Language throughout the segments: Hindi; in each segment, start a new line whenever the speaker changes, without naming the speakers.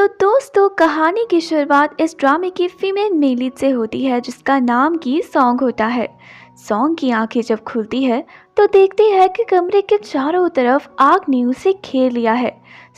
तो दोस्तों, कहानी की शुरुआत इस ड्रामे की फीमेल मेल लीड से होती है जिसका नाम की सॉन्ग होता है। सॉन्ग की आंखें जब खुलती है तो देखती है कि कमरे के चारों तरफ आग ने उसे घेर लिया है।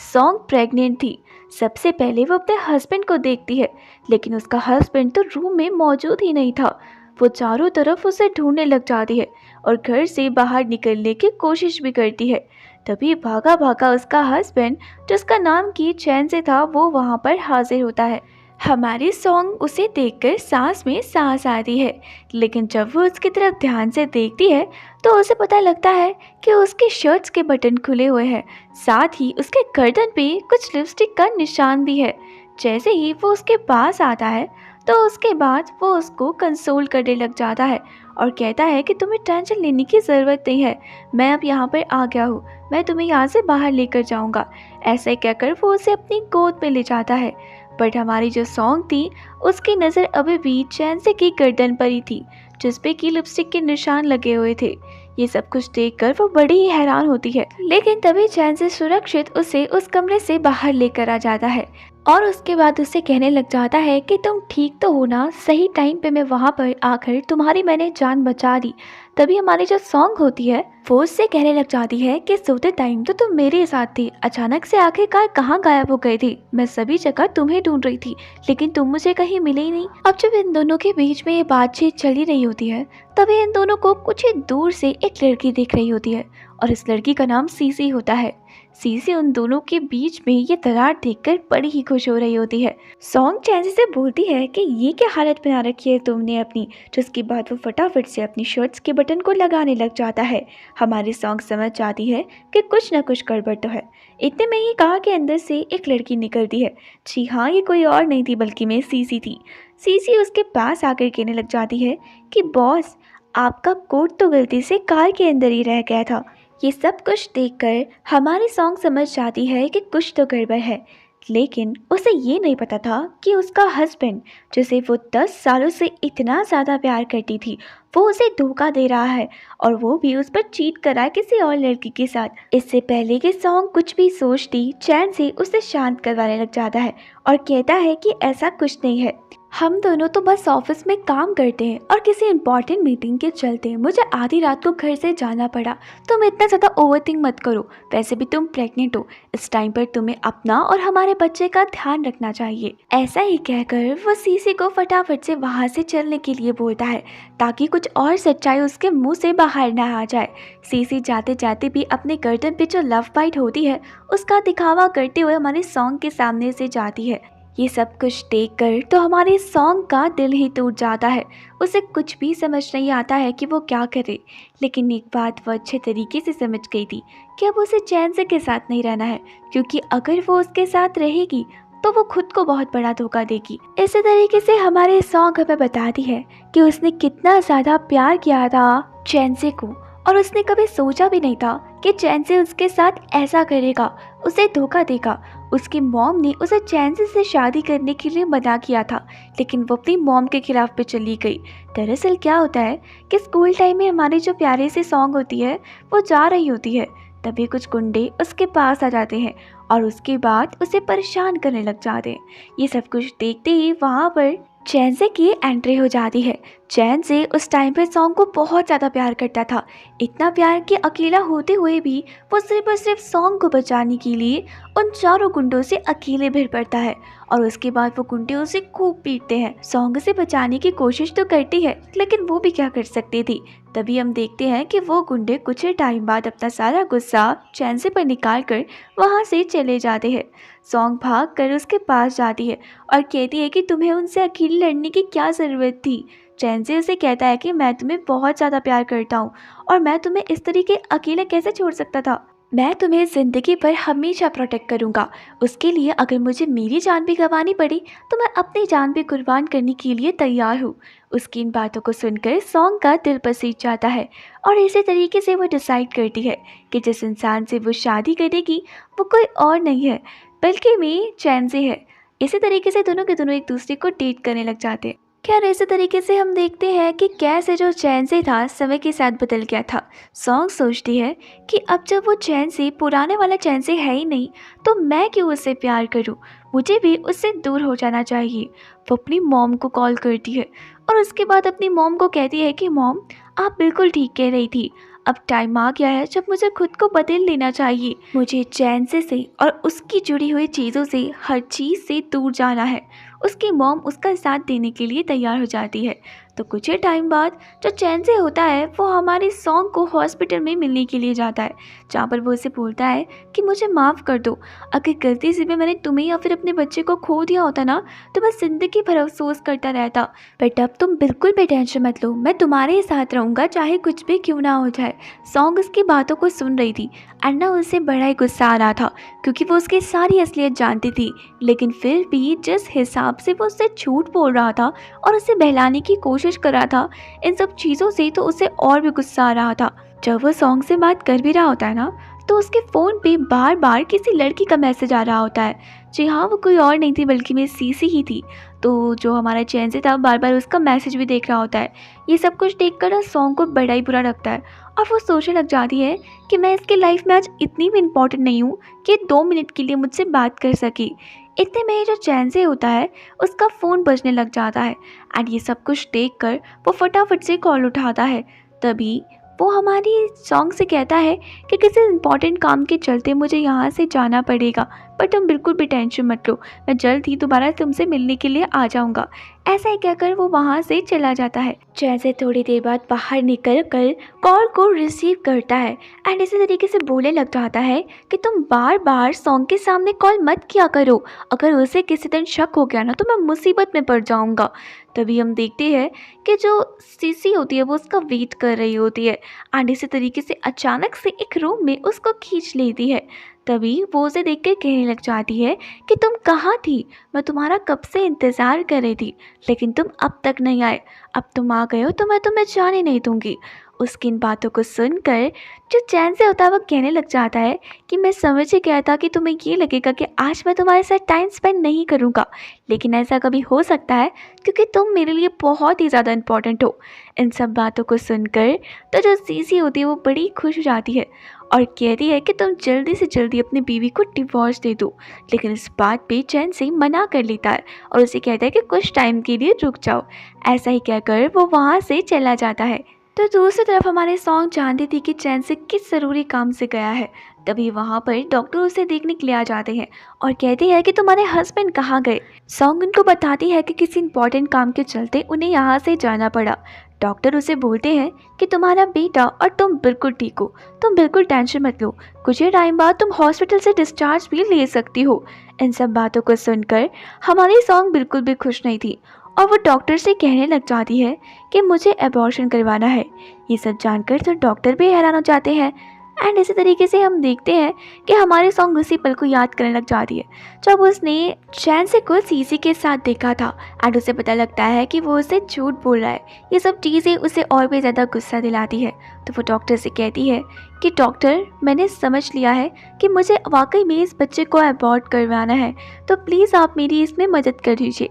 सॉन्ग प्रेग्नेंट थी। सबसे पहले वो अपने हस्बैंड को देखती है, लेकिन उसका हस्बैंड तो रूम में मौजूद ही नहीं था। वो चारों तरफ उसे ढूंढने लग जाती है और घर से बाहर निकलने की कोशिश भी करती है। तभी भागा भागा उसका हस्बैंड, जिसका नाम की चैन से था, वो वहाँ पर हाजिर होता है। हमारी सॉन्ग उसे देखकर सांस में सांस आती है, लेकिन जब वो उसकी तरफ ध्यान से देखती है तो उसे पता लगता है कि उसकी शर्ट्स के बटन खुले हुए हैं। साथ ही उसके गर्दन पे कुछ लिपस्टिक का निशान भी है। जैसे ही वो उसके पास आता है तो उसके बाद वो उसको कंसोल करने लग जाता है और कहता है कि तुम्हें टेंशन लेने की ज़रूरत नहीं है, मैं अब यहाँ पर आ गया हूँ, मैं तुम्हें यहाँ से बाहर लेकर जाऊँगा। ऐसे कहकर वो उसे अपनी गोद में ले जाता है। बट हमारी जो सॉन्ग थी, उसकी नज़र अभी भी चैंसे की गर्दन पर ही थी, जिसपे की लिपस्टिक के निशान लगे हुए थे। ये सब कुछ देखकर वो बड़ी ही हैरान होती है, लेकिन तभी चैंसे सुरक्षित उसे उस कमरे से बाहर लेकर आ जाता है और उसके बाद उससे कहने लग जाता है कि तुम ठीक तो हो ना, सही टाइम पे मैं वहाँ पर आकर तुम्हारी मैंने जान बचा दी। तभी हमारी जो सॉन्ग होती है वो उससे कहने लग जाती है कि सोते टाइम तो तुम मेरे साथ थी, अचानक से आखिरकार कहाँ गायब हो गई थी? मैं सभी जगह तुम्हें ढूंढ रही थी, लेकिन तुम मुझे कहीं मिले ही नहीं। अब जब इन दोनों के बीच में ये बातचीत चली रही होती है, तभी इन दोनों को कुछ ही दूर से एक लड़की दिख रही होती है और इस लड़की का नाम सीसी होता है। सीसी उन दोनों के बीच में ये दरार देखकर बड़ी ही खुश हो रही होती है। सॉन्ग चैंसी से बोलती है कि ये क्या हालत बना रखी है तुमने अपनी, जिसके बाद वो फटाफट से अपनी शर्ट्स के बटन को लगाने लग जाता है। हमारी सॉन्ग समझ जाती है कि कुछ न कुछ गड़बड़ तो है। इतने में ही कार के अंदर से एक लड़की निकलती है। जी हाँ, ये कोई और नहीं थी बल्कि मैं सीसी थी। सीसी उसके पास आकर कहने लग जाती है कि बॉस, आपका कोट तो गलती से कार के अंदर ही रह गया था। ये सब कुछ देखकर हमारी सॉन्ग समझ जाती है कि कुछ तो गड़बड़ है, लेकिन उसे ये नहीं पता था कि उसका हस्बैंड, जिसे वो 10 सालों से इतना ज़्यादा प्यार करती थी, वो उसे धोखा दे रहा है और वो भी उस पर चीट कर रहा है किसी और लड़की के साथ। इससे पहले कि सॉन्ग कुछ भी सोचती, चैन से उसे शांत करवाने लग जाता है और कहता है कि ऐसा कुछ नहीं है, हम दोनों तो बस ऑफिस में काम करते हैं और किसी इंपॉर्टेंट मीटिंग के चलते मुझे आधी रात को घर से जाना पड़ा। तुम इतना ज़्यादा ओवरथिंक मत करो, वैसे भी तुम प्रेग्नेंट हो, इस टाइम पर तुम्हें अपना और हमारे बच्चे का ध्यान रखना चाहिए। ऐसा ही कहकर वो सीसी को फटाफट से वहाँ से चलने के लिए बोलता है ताकि कुछ और सच्चाई उसके मुंह से बाहर ना आ जाए। सीसी जाते जाते भी अपने गर्दन पे जो लव बाइट होती है उसका दिखावा करते हुए हमारे सॉन्ग के सामने से जाती है। ये सब कुछ देखकर तो हमारे सॉन्ग का दिल ही टूट जाता है। उसे कुछ भी समझ नहीं आता है कि वो क्या करे, लेकिन एक बात वो अच्छे तरीके से समझ गई थी कि अब उसे चैन से के साथ नहीं रहना है, क्योंकि अगर वो उसके साथ रहेगी तो वो खुद को बहुत बड़ा धोखा देगी। इसी तरीके से हमारे सॉन्ग हमें बताती है कि उसने कितना ज़्यादा प्यार किया था चैन को, और उसने कभी सोचा भी नहीं था कि चैन से उसके साथ ऐसा करेगा, उसे धोखा देगा। उसकी मॉम ने उसे चैन से शादी करने के लिए मना किया था, लेकिन वो अपनी मॉम के खिलाफ पे चली गई। दरअसल क्या होता है कि स्कूल टाइम में हमारी जो प्यारी सी सॉन्ग होती है वो जा रही होती है, तभी कुछ गुंडे उसके पास आ जाते हैं और उसके बाद उसे परेशान करने लग जाते हैं। ये सब कुछ देखते ही वहाँ पर चैन से की एंट्री हो जाती है। चैन से उस टाइम पर सॉन्ग को बहुत ज़्यादा प्यार करता था, इतना प्यार कि अकेला होते हुए भी वो सिर्फ और सिर्फ सॉन्ग को बचाने के लिए उन चारों गुंडों से अकेले भिड़ पड़ता है और उसके बाद वो गुंडे उसे खूब पीटते हैं। सॉन्ग से बचाने की कोशिश तो करती है, लेकिन वो भी क्या कर सकती थी। तभी हम देखते हैं कि वो गुंडे कुछ ही टाइम बाद अपना सारा गुस्सा चैन से पर निकाल कर वहाँ से चले जाते हैं। सॉन्ग भाग कर उसके पास जाती है और कहती है कि तुम्हें उनसे अकेले लड़ने की क्या ज़रूरत थी। चैन से उसे कहता है कि मैं तुम्हें बहुत ज़्यादा प्यार करता हूँ और मैं तुम्हें इस तरीके अकेले कैसे छोड़ सकता था। मैं तुम्हें ज़िंदगी भर हमेशा प्रोटेक्ट करूँगा। उसके लिए अगर मुझे मेरी जान भी गंवानी पड़ी तो मैं अपनी जान भी कुर्बान करने के लिए तैयार हूँ। उसकी इन बातों को सुनकर सॉन्ग का दिल पसीज जाता है और इसी तरीके से वो डिसाइड करती है कि जिस इंसान से वो शादी करेगी वो कोई और नहीं है बल्कि मैं चैन से है। इसी तरीके से दोनों के दोनों एक दूसरे को डेट करने लग जाते हैं। खैर इसी तरीके से हम देखते हैं कि कैसे जो चैंसी था समय के साथ बदल गया था। सॉन्ग सोचती है कि अब जब वो चैंसी पुराने वाला चैंसी है ही नहीं, तो मैं क्यों उससे प्यार करूं, मुझे भी उससे दूर हो जाना चाहिए। वो अपनी मॉम को कॉल करती है और उसके बाद अपनी मॉम को कहती है कि मॉम, आप बिल्कुल ठीक कह रही थी, अब टाइम आ गया है जब मुझे खुद को बदल लेना चाहिए। मुझे चैंसी से और उसकी जुड़ी हुई चीज़ों से, हर चीज़ से दूर जाना है। उसकी मॉम उसका साथ देने के लिए तैयार हो जाती है। तो कुछ ही टाइम बाद जो चैन से होता है वो हमारी सॉन्ग को हॉस्पिटल में मिलने के लिए जाता है, जहाँ पर वो उसे बोलता है कि मुझे माफ़ कर दो, अगर गलती से भी मैंने तुम्हें या फिर अपने बच्चे को खो दिया होता ना, तो मैं ज़िंदगी भर अफसोस करता रहता। बट अब तुम बिल्कुल भी टेंशन मत लो, मैं तुम्हारे ही साथ रहूँगा चाहे कुछ भी क्यों ना हो जाए। सॉन्ग उसकी बातों को सुन रही थी एंड ना उसे बड़ा ही गुस्सा आ रहा था, क्योंकि वो उसकी सारी असलियत जानती थी, लेकिन फिर भी जिस हिसाब से वो उससे झूठ बोल रहा था और उसे बहलाने की कोशिश कर रहा था, इन सब चीज़ों से तो उसे और भी गुस्सा आ रहा था। जब वो सॉन्ग से बात कर भी रहा होता है ना, तो उसके फ़ोन पे बार बार किसी लड़की का मैसेज आ रहा होता है। जी हाँ, वो कोई और नहीं थी बल्कि मेरी सीसी ही थी। तो जो हमारा चैन से था बार बार उसका मैसेज भी देख रहा होता है। ये सब कुछ देख कर ना सॉन्ग को बड़ा ही बुरा लगता है और वो सोचने लग जाती है कि मैं इसकी लाइफ में आज इतनी भी इम्पोर्टेंट नहीं हूँ कि 2 मिनट के लिए मुझसे बात कर सकी। इतने में ही जो चैन से होता है उसका फ़ोन बजने लग जाता है एंड ये सब कुछ देख कर वो फटाफट से कॉल उठाता है। तभी वो हमारी सॉन्ग से कहता है कि किसी इम्पोर्टेंट काम के चलते मुझे यहाँ से जाना पड़ेगा, पर तुम बिल्कुल भी टेंशन मत लो, मैं जल्द ही दोबारा तुमसे मिलने के लिए आ जाऊँगा। ऐसा ही कहकर वो वहाँ से चला जाता है। जैसे थोड़ी देर बाद बाहर निकल कर कॉल को रिसीव करता है एंड इसी तरीके से बोलने लग जाता है कि तुम बार बार सॉन्ग के सामने कॉल मत किया करो, अगर उसे किसी दिन शक हो गया ना तो मैं मुसीबत में पड़ जाऊँगा। तभी हम देखते हैं कि जो सीसी होती है वो उसका वेट कर रही होती है एंड इसी तरीके से अचानक से एक रूम में उसको खींच लेती है। तभी वो उसे देख कर कहने लग जाती है कि तुम कहाँ थी, मैं तुम्हारा कब से इंतज़ार कर रही थी, लेकिन तुम अब तक नहीं आए, अब तुम आ गए हो तो मैं तुम्हें जाने नहीं दूंगी। उसकी इन बातों को सुनकर जो चैन से होता है वो कहने लग जाता है कि मैं समझ ही गया था कि तुम्हें ये लगेगा कि आज मैं तुम्हारे साथ टाइम स्पेंड नहीं करूँगा, लेकिन ऐसा कभी हो सकता है क्योंकि तुम मेरे लिए बहुत ही ज़्यादा इम्पोर्टेंट हो। इन सब बातों को सुनकर तो जो सीसी होती है वो बड़ी खुश हो जाती है और कहती है कि तुम जल्दी से जल्दी अपनी बीवी को डिवोर्स दे दो, लेकिन इस बात पे चैन से मना कर लेता है और उसे कहता है कि कुछ टाइम के लिए रुक जाओ। ऐसा ही कहकर वो वहाँ से चला जाता है। तो दूसरी तरफ हमारे सॉन्ग जानती थी कि चैन से किस ज़रूरी काम से गया है। तभी वहाँ पर डॉक्टर उसे देखने के लिए आ जाते हैं और कहते हैं कि तुम्हारे हस्बैंड कहाँ गए। सॉन्ग उनको बताती है कि किसी इंपॉर्टेंट काम के चलते उन्हें यहाँ से जाना पड़ा। डॉक्टर उसे बोलते हैं कि तुम्हारा बेटा और तुम बिल्कुल ठीक हो, तुम बिल्कुल टेंशन मत लो, कुछ ही टाइम बाद तुम हॉस्पिटल से डिस्चार्ज भी ले सकती हो। इन सब बातों को सुनकर हमारी सॉन्ग बिल्कुल भी खुश नहीं थी और वो डॉक्टर से कहने लग जाती है कि मुझे एबॉर्शन करवाना है। ये सब जानकर तो डॉक्टर भी हैरान हो जाते हैं एंड इसी तरीके से हम देखते हैं कि हमारी सॉन्ग उसी पल को याद करने लग जाती है जब उसने चैन से को सीसी के साथ देखा था एंड उसे पता लगता है कि वो उसे झूठ बोल रहा है। ये सब चीज़ें उसे और भी ज़्यादा गुस्सा दिलाती है। तो वो डॉक्टर से कहती है कि डॉक्टर, मैंने समझ लिया है कि मुझे वाकई में इस बच्चे को अबॉर्ट करवाना है, तो प्लीज़ आप मेरी इसमें मदद कर दीजिए।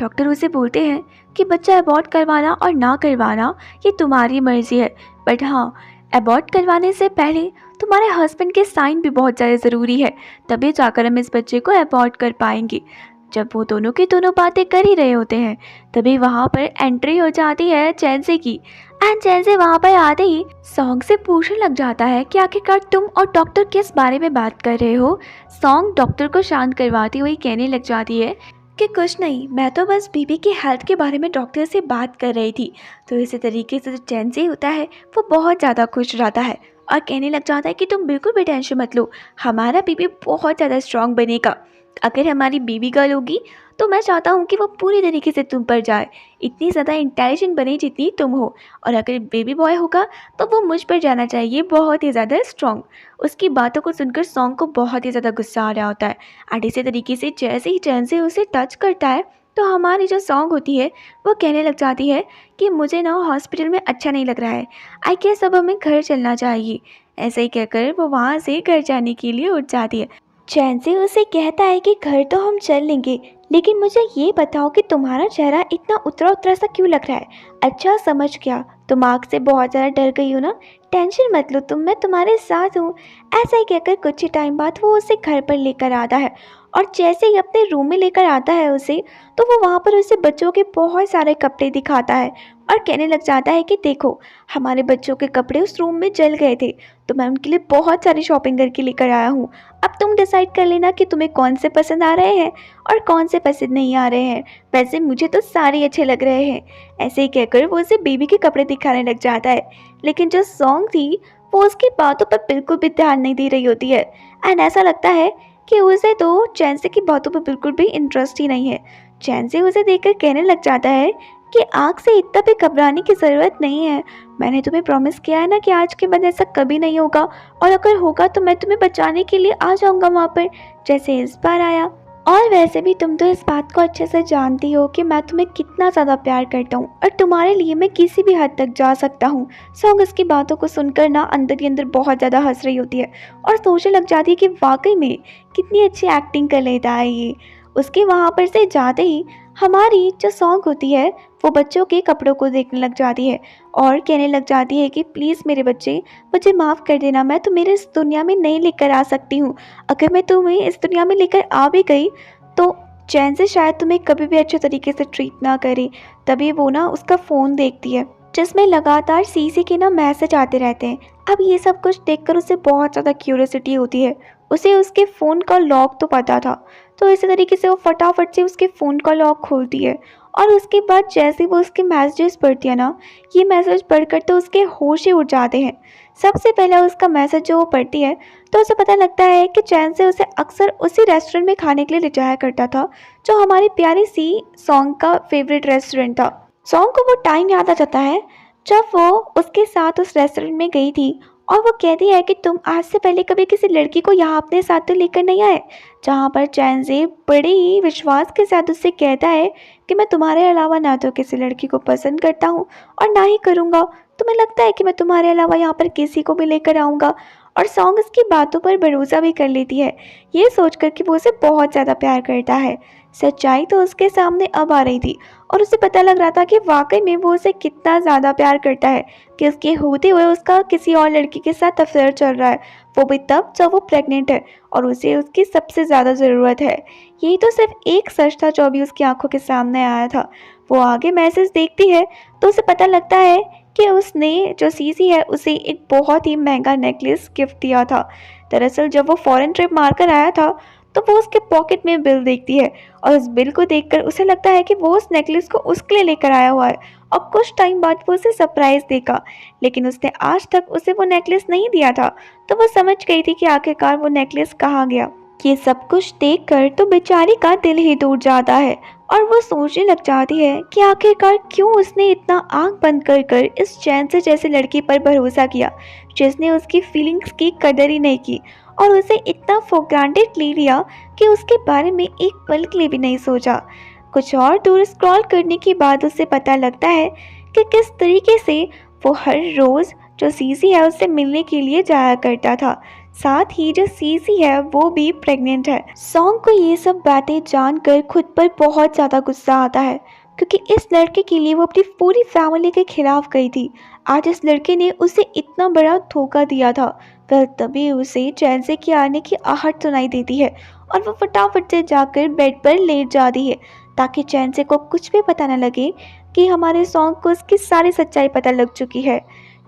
डॉक्टर उसे बोलते हैं कि बच्चा अबॉर्ट करवाना और ना करवाना ये तुम्हारी मर्ज़ी है, बट हाँ, अबॉर्ट करवाने से पहले तुम्हारे हस्बैंड के साइन भी बहुत ज़्यादा ज़रूरी है, तभी जाकर हम इस बच्चे को अबॉर्ट कर पाएंगे। जब वो दोनों की दोनों बातें कर ही रहे होते हैं तभी वहाँ पर एंट्री हो जाती है चैंसी की एंड चैंसी वहाँ पर आते ही सॉन्ग से पूछने लग जाता है कि आखिरकार तुम और डॉक्टर किस बारे में बात कर रहे हो। सॉन्ग डॉक्टर को शांत करवाती हुई कहने लग जाती है कि कुछ नहीं, मैं तो बस बीबी की हेल्थ के बारे में डॉक्टर से बात कर रही थी। तो इसी तरीके से जो चैंसी होता है वो बहुत ज़्यादा खुश हो जाता है और कहने लग जाता है कि तुम बिल्कुल भी टेंशन मत लो, हमारा बीबी बहुत ज़्यादा स्ट्रांग बनेगा। अगर हमारी बेबी गर्ल होगी तो मैं चाहता हूँ कि वो पूरी तरीके से तुम पर जाए, इतनी ज़्यादा इंटेलिजेंट बने जितनी तुम हो, और अगर बेबी बॉय होगा तो वो मुझ पर जाना चाहिए, बहुत ही ज़्यादा स्ट्रॉन्ग। उसकी बातों को सुनकर सॉन्ग को बहुत ही ज़्यादा गुस्सा आ रहा होता है एंड इसी तरीके से जैसे ही चैन से उसे टच करता है तो हमारी जो सॉन्ग होती है वो कहने लग जाती है कि मुझे ना हॉस्पिटल में अच्छा नहीं लग रहा है, आई गेस अब हमें घर चलना चाहिए। ऐसा ही कहकर वो वहाँ से घर जाने के लिए उठ जाती है। चैन से उसे कहता है कि घर तो हम चल लेंगे, लेकिन मुझे ये बताओ कि तुम्हारा चेहरा इतना उतरा उतरा सा क्यों लग रहा है। अच्छा समझ गया, तुम आग से बहुत ज़्यादा डर गई हो ना। टेंशन मत लो तुम, मैं तुम्हारे साथ हूँ। ऐसा ही कहकर कुछ ही टाइम बाद वो उसे घर पर लेकर आता है, और जैसे ही अपने रूम में लेकर आता है उसे, तो वो वहाँ पर उसे बच्चों के बहुत सारे कपड़े दिखाता है और कहने लग जाता है कि देखो, हमारे बच्चों के कपड़े उस रूम में जल गए थे, तो मैं उनके लिए बहुत सारी शॉपिंग करके लेकर आया हूँ। अब तुम डिसाइड कर लेना कि तुम्हें कौन से पसंद आ रहे हैं और कौन से पसंद नहीं आ रहे हैं। वैसे मुझे तो सारे अच्छे लग रहे हैं। ऐसे ही कहकर वो उसे बेबी के कपड़े दिखाने लग जाता है, लेकिन जो सॉन्ग थी वो उसकी बातों पर बिल्कुल भी ध्यान नहीं दे रही होती है। एंड ऐसा लगता है कि उसे तो चैन की बातों पर बिल्कुल भी इंटरेस्ट ही नहीं है। चैन उसे देखकर कहने लग जाता है कि आग से इतना भी घबराने की ज़रूरत नहीं है। मैंने तुम्हें प्रॉमिस किया है ना कि आज के बाद ऐसा कभी नहीं होगा, और अगर होगा तो मैं तुम्हें बचाने के लिए आ जाऊंगा वहाँ पर, जैसे इस बार आया। और वैसे भी तुम तो इस बात को अच्छे से जानती हो कि मैं तुम्हें कितना ज़्यादा प्यार करता हूँ, और तुम्हारे लिए मैं किसी भी हद तक जा सकता हूँ। सॉन्ग उसकी बातों को सुनकर ना अंदर ही अंदर बहुत ज़्यादा हंस रही होती है और सोचने लग जाती है कि वाकई में कितनी अच्छी एक्टिंग कर लेता है ये। उसके वहाँ पर से जाते ही हमारी जो सॉन्ग होती है वो बच्चों के कपड़ों को देखने लग जाती है और कहने लग जाती है कि प्लीज़ मेरे बच्चे, मुझे माफ़ कर देना, मैं तुम्हें इस दुनिया में नहीं लेकर आ सकती हूँ। अगर मैं तुम्हें इस दुनिया में लेकर आ भी गई तो चैन से शायद तुम्हें कभी भी अच्छे तरीके से ट्रीट ना करे। तभी वो ना उसका फ़ोन देखती है जिसमें लगातार सीसी के ना मैसेज आते रहते हैं। अब ये सब कुछ देखकर उसे बहुत ज़्यादा क्यूरियोसिटी होती है। उसे उसके फ़ोन का लॉक तो पता था, तो इसी तरीके से वो फटाफट से उसके फ़ोन का लॉक खोलती है, और उसके बाद जैसे वो उसके मैसेजेस पढ़ती है ना, ये मैसेज पढ़कर तो उसके होश ही उड़ जाते हैं। सबसे पहले उसका मैसेज जो वो पढ़ती है, तो उसे पता लगता है कि चैन से उसे अक्सर उसी रेस्टोरेंट में खाने के लिए ले जाया करता था जो हमारी प्यारी सी सॉन्ग का फेवरेट रेस्टोरेंट था। सॉन्ग को वो टाइम याद आ जाता है जब वो उसके साथ उस रेस्टोरेंट में गई थी, और वो कहती है कि तुम आज से पहले कभी किसी लड़की को यहाँ अपने साथ तो लेकर नहीं आए। जहाँ पर चैन से बड़े ही विश्वास के साथ उससे कहता है कि मैं तुम्हारे अलावा ना तो किसी लड़की को पसंद करता हूँ और ना ही करूँगा। तुम्हें लगता है कि मैं तुम्हारे अलावा यहाँ पर किसी को भी लेकर आऊँगा? और सॉन्ग उसकी बातों पर भरोसा भी कर लेती है, ये सोचकर कि वो उसे बहुत ज़्यादा प्यार करता है। सच्चाई तो उसके सामने अब आ रही थी, और उसे पता लग रहा था कि वाकई में वो उसे कितना ज़्यादा प्यार करता है कि उसके होते हुए उसका किसी और लड़की के साथ अफेयर चल रहा है, वो भी तब जब वो प्रेग्नेंट है और उसे उसकी सबसे ज़्यादा ज़रूरत है। यही तो सिर्फ एक सच था जो अभी उसकी आंखों के सामने आया था। वो आगे मैसेज देखती है तो उसे पता लगता है कि उसने जो सीसी है उसे एक बहुत ही महंगा नेकलेस गिफ्ट दिया था। दरअसल जब वो फॉरेन ट्रिप मारकर आया था तो वो उसके पॉकेट में बिल देखती है, और उस बिल को देखकर उसे लगता है कि वो उस नेकलेस को उसके लिए लेकर आया हुआ है और कुछ टाइम बाद वो उसे सरप्राइज देगा। लेकिन उसने आज तक उसे वो नेकलेस नहीं दिया था, तो वो समझ गई थी कि आखिरकार वो नेकलेस कहाँ गया। ये सब कुछ देखकर तो बेचारी का दिल ही टूट जाता है, और वो सोचने लग जाती है कि आखिरकार क्यों उसने इतना आंख बंद कर कर इस चैन से जैसी लड़की पर भरोसा किया जिसने उसकी फीलिंग्स की कदर ही नहीं की और उसे इतना फॉर ग्रांटेड ले लिया कि उसके बारे में एक पल के लिए भी नहीं सोचा। कुछ और दूर स्क्रॉल करने के बाद उसे पता लगता है कि किस तरीके से वो हर रोज़ जो सीसी है उससे मिलने के लिए जाया करता था। साथ ही जो सीसी है वो भी प्रेग्नेंट है। सॉन्ग को ये सब बातें जानकर खुद पर बहुत ज़्यादा गुस्सा आता है, क्योंकि इस लड़के के लिए वो अपनी पूरी फैमिली के खिलाफ गई थी। आज इस लड़के ने उसे इतना बड़ा धोखा दिया था। वह तभी उसे चैन से के आने की आहट सुनाई देती है, और वो फटाफट से जाकर बेड पर लेट जाती है ताकि चैन से को कुछ भी पता न लगे कि हमारे सॉन्ग को उसकी सारी सच्चाई पता लग चुकी है।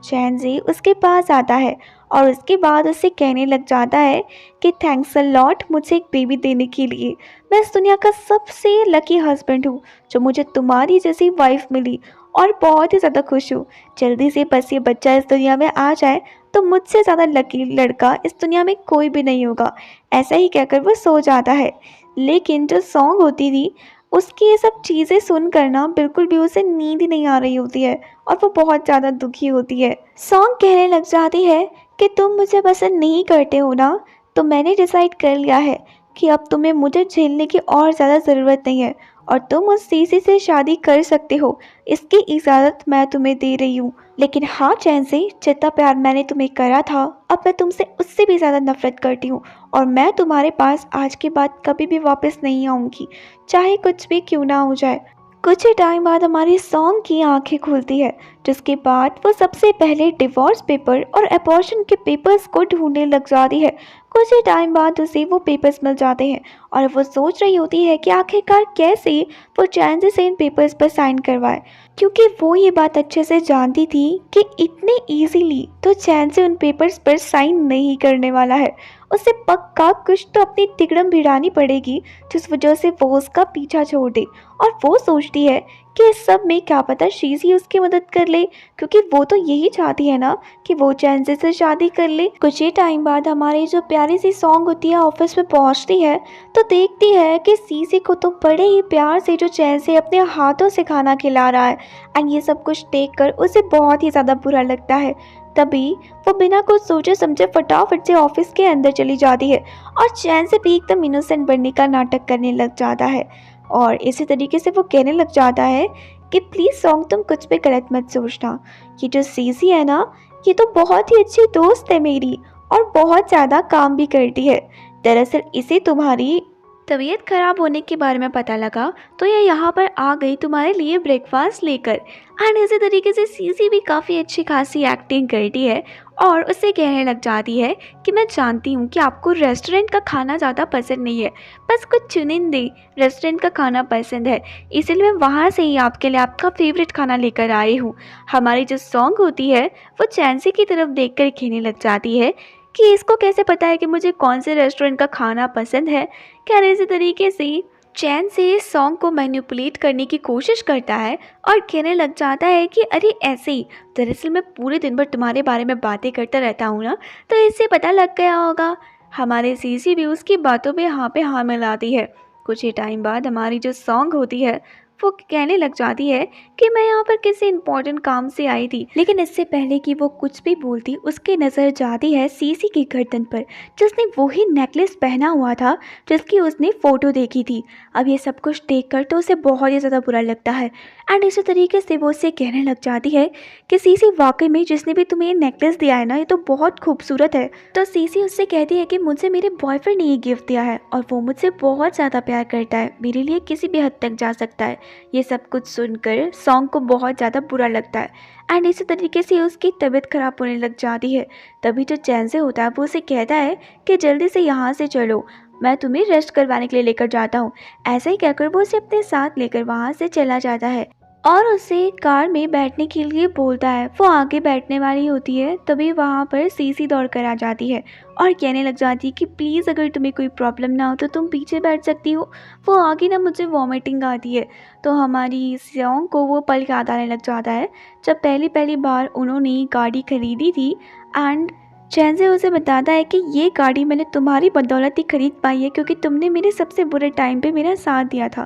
चैन जी उसके पास आता है और उसके बाद उससे कहने लग जाता है कि थैंक्स अ लॉट मुझे एक बेबी देने के लिए। मैं इस दुनिया का सबसे लकी हस्बैंड हूँ जो मुझे तुम्हारी जैसी वाइफ मिली, और बहुत ही ज़्यादा खुश हूँ। जल्दी से बस ये बच्चा इस दुनिया में आ जाए तो मुझसे ज़्यादा लकी लड़का इस दुनिया में कोई भी नहीं होगा। ऐसा ही कहकर वो सो जाता है। लेकिन जो सॉन्ग होती थी उसकी ये सब चीज़ें सुनकर ना बिल्कुल भी उसे नींद ही नहीं आ रही होती है, और वो बहुत ज़्यादा दुखी होती है। सॉन्ग कहने लग जाती है कि तुम मुझे पसंद नहीं करते हो ना, तो मैंने डिसाइड कर लिया है कि अब तुम्हें मुझे झेलने की और ज़्यादा ज़रूरत नहीं है और तुम उस सीसी से शादी कर सकते हो। इसकी इजाज़त मैं तुम्हें दे रही हूँ। लेकिन हाँ चैन से, जितना प्यार मैंने तुम्हें करा था, अब मैं तुमसे उससे भी ज़्यादा नफरत करती हूँ और मैं तुम्हारे पास आज के बाद कभी भी वापस नहीं आऊँगी, चाहे कुछ भी क्यों ना हो जाए। कुछ ही टाइम बाद हमारी सॉन्ग की आंखें खुलती है, जिसके बाद वो सबसे पहले डिवोर्स पेपर और अबॉर्शन के पेपर्स को ढूंढने लग जाती है। कुछ ही टाइम बाद उसे वो पेपर्स मिल जाते हैं और वो सोच रही होती है कि आखिरकार कैसे वो चैन से इन पेपर्स पर साइन करवाए, क्योंकि वो ये बात अच्छे से जानती थी कि इतने इजीली तो चैन से उन पेपर्स पर साइन नहीं करने वाला है। उसे पक्का कुछ तो अपनी तिकड़म भिड़ानी पड़ेगी जिस वजह से वो उसका पीछा छोड़ दे। और वो सोचती है कि इस सब में क्या पता शीज़ी उसकी मदद कर ले, क्योंकि वो तो यही चाहती है ना कि वो चैन से शादी कर ले। कुछ ही टाइम बाद हमारी जो प्यारी सी सॉन्ग होती है ऑफिस में पहुंचती है, तो देखती है कि सीसी को तो बड़े ही प्यार से जो चैन से अपने हाथों से खाना खिला रहा है। एंड ये सब कुछ देखकर उसे बहुत ही ज़्यादा बुरा लगता है। तभी वो बिना कुछ सोचे समझे फटाफट से ऑफिस के अंदर चली जाती है और चैन से भी एकदम इनोसेंट बनने का नाटक करने लग जाता है। और इसी तरीके से वो कहने लग जाता है कि प्लीज़ सॉन्ग तुम कुछ भी गलत मत सोचना, ये जो सीसी है ना, ये तो बहुत ही अच्छी दोस्त है मेरी और बहुत ज़्यादा काम भी करती है। दरअसल इसे तुम्हारी तबीयत खराब होने के बारे में पता लगा तो ये यहाँ पर आ गई तुम्हारे लिए ब्रेकफास्ट लेकर। एंड इसी तरीके से सीसी भी काफ़ी अच्छी खासी एक्टिंग करती है और उससे कहने लग जाती है कि मैं जानती हूँ कि आपको रेस्टोरेंट का खाना ज़्यादा पसंद नहीं है, बस कुछ चुनिंदे रेस्टोरेंट का खाना पसंद है, इसलिए मैं वहाँ से ही आपके लिए आपका फेवरेट खाना लेकर आई हूँ। हमारी जो सॉन्ग होती है वो चैंसी की तरफ देख कर कहने लग जाती है कि इसको कैसे पता है कि मुझे कौन से रेस्टोरेंट का खाना पसंद है। क्या इसी तरीके से चैन से इस सॉन्ग को मैनिपुलेट करने की कोशिश करता है और कहने लग जाता है कि अरे ऐसे ही, दरअसल मैं पूरे दिन भर तुम्हारे बारे में बातें करता रहता हूँ ना, तो इससे पता लग गया होगा। हमारे सीसी भी उसकी बातों पे हाँ मिलाती है। कुछ ही टाइम बाद हमारी जो सॉन्ग होती है वो कहने लग जाती है कि मैं यहाँ पर किसी इंपॉर्टेंट काम से आई थी। लेकिन इससे पहले कि वो कुछ भी बोलती, उसकी नज़र जाती है सीसी की गर्दन पर, जिसने वही नेकलेस पहना हुआ था जिसकी उसने फ़ोटो देखी थी। अब ये सब कुछ देखकर तो उसे बहुत ही ज़्यादा बुरा लगता है। एंड इसी तरीके से वो उससे कहने लग जाती है कि सीसी वाकई में जिसने भी तुम्हें ये नेकलेस दिया है ना, ये तो बहुत खूबसूरत है। तो सीसी उससे कहती है कि मुझे मेरे बॉयफ्रेंड ने ये गिफ्ट दिया है और वो मुझसे बहुत ज़्यादा प्यार करता है, मेरे लिए किसी भी हद तक जा सकता है। ये सब कुछ सुनकर सॉन्ग को बहुत ज़्यादा बुरा लगता है एंड इसी तरीके से उसकी तबीयत खराब होने लग जाती है। तभी जो चैन से होता है वो उसे कहता है कि जल्दी से यहाँ से चलो, मैं तुम्हें रेस्ट करवाने के लिए लेकर जाता हूँ। ऐसा ही कहकर वो उसे अपने साथ लेकर वहाँ से चला जाता है और उसे कार में बैठने के लिए बोलता है। वो आगे बैठने वाली होती है, तभी वहाँ पर सीसी दौड़ कर आ जाती है और कहने लग जाती है कि प्लीज़ अगर तुम्हें कोई प्रॉब्लम ना हो तो तुम पीछे बैठ सकती हो, वो आगे ना मुझे वॉमिटिंग आती है। तो हमारी सॉन्ग को वो पल याद आने लग जाता है जब पहली बार उन्होंने गाड़ी खरीदी थी। एंड चैन से उसे बताता है कि ये गाड़ी मैंने तुम्हारी बदौलत ही खरीद पाई है, क्योंकि तुमने मेरे सबसे बुरे टाइम पे मेरा साथ दिया था।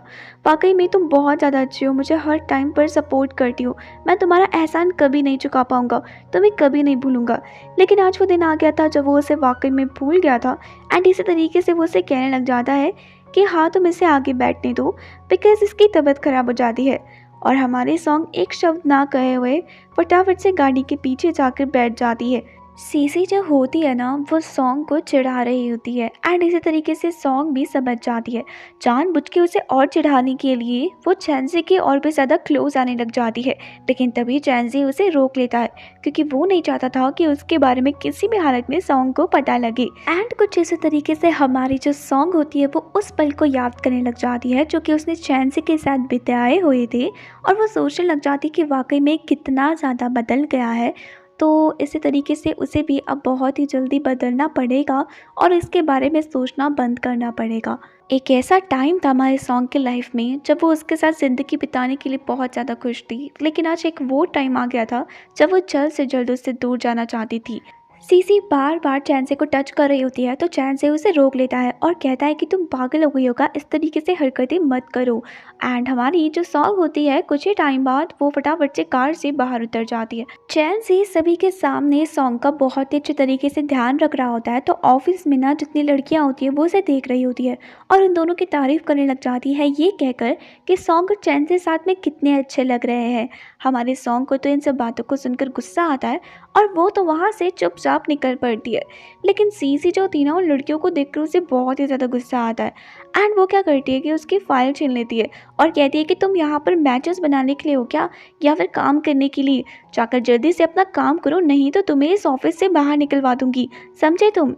वाकई में तुम बहुत ज़्यादा अच्छी हो, मुझे हर टाइम पर सपोर्ट करती हो। मैं तुम्हारा एहसान कभी नहीं चुका पाऊँगा, तुम्हें कभी नहीं भूलूंगा। लेकिन आज वो दिन आ गया था जब वो उसे वाकई में भूल गया था। एंड इसी तरीके से वो उसे कहने लग जाता है कि हाँ तुम इसे आगे बैठने दो, बिकॉज इसकी तबीयत ख़राब हो जाती है। और हमारी सॉन्ग एक शब्द ना कहे हुए फटाफट से गाड़ी के पीछे जाकर बैठ जाती है। सीसी जो होती है ना, वो सॉन्ग को चिढ़ा रही होती है एंड इसी तरीके से सॉन्ग भी समझ जाती है। जानबूझ के उसे और चिढ़ाने के लिए वो चैंसी के और भी ज़्यादा क्लोज आने लग जाती है, लेकिन तभी चैंसी उसे रोक लेता है क्योंकि वो नहीं चाहता था कि उसके बारे में किसी भी हालत में सॉन्ग को पता लगे। एंड कुछ इसी तरीके से हमारी जो सॉन्ग होती है वो उस पल को याद करने लग जाती है जो कि उसने चैंसी के साथ बिताए हुए थे, और वो सोचने लग जाती कि वाकई में कितना ज़्यादा बदल गया है। तो इसी तरीके से उसे भी अब बहुत ही जल्दी बदलना पड़ेगा और इसके बारे में सोचना बंद करना पड़ेगा। एक ऐसा टाइम था हमारे सॉन्ग के लाइफ में जब वो उसके साथ ज़िंदगी बिताने के लिए बहुत ज़्यादा खुश थी, लेकिन आज एक वो टाइम आ गया था जब वो जल्द से जल्द उससे दूर जाना चाहती थी। सीसी बार बार चैंसे को टच कर रही होती है तो चैंसे उसे रोक लेता है और कहता है कि तुम पागल हो गई होगा, इस तरीके से हरकतें मत करो। एंड हमारी जो सॉन्ग होती है कुछ ही टाइम बाद वो फटाफट से कार से बाहर उतर जाती है। चैंसे सभी के सामने सॉन्ग का बहुत ही अच्छे तरीके से ध्यान रख रहा होता है, तो ऑफिस में ना जितनी लड़कियां होती है वो उसे देख रही होती है और उन दोनों की तारीफ करने लग जाती है, ये कहकर कि सॉन्ग और चैंसे साथ में कितने अच्छे लग रहे हैं। हमारे सॉन्ग को तो इन सब बातों को सुनकर गुस्सा आता है और वो तो वहाँ से चुपचाप निकल पड़ती है। लेकिन सीसी जो थी ना, उन लड़कियों को देखकर उसे बहुत ही ज़्यादा गुस्सा आता है। एंड वो क्या करती है कि उसकी फ़ाइल छीन लेती है और कहती है कि तुम यहाँ पर मैचेस बनाने के लिए हो क्या, या फिर काम करने के लिए? जाकर जल्दी से अपना काम करो, नहीं तो तुम्हें इस ऑफिस से बाहर निकलवा दूंगी, समझे तुम?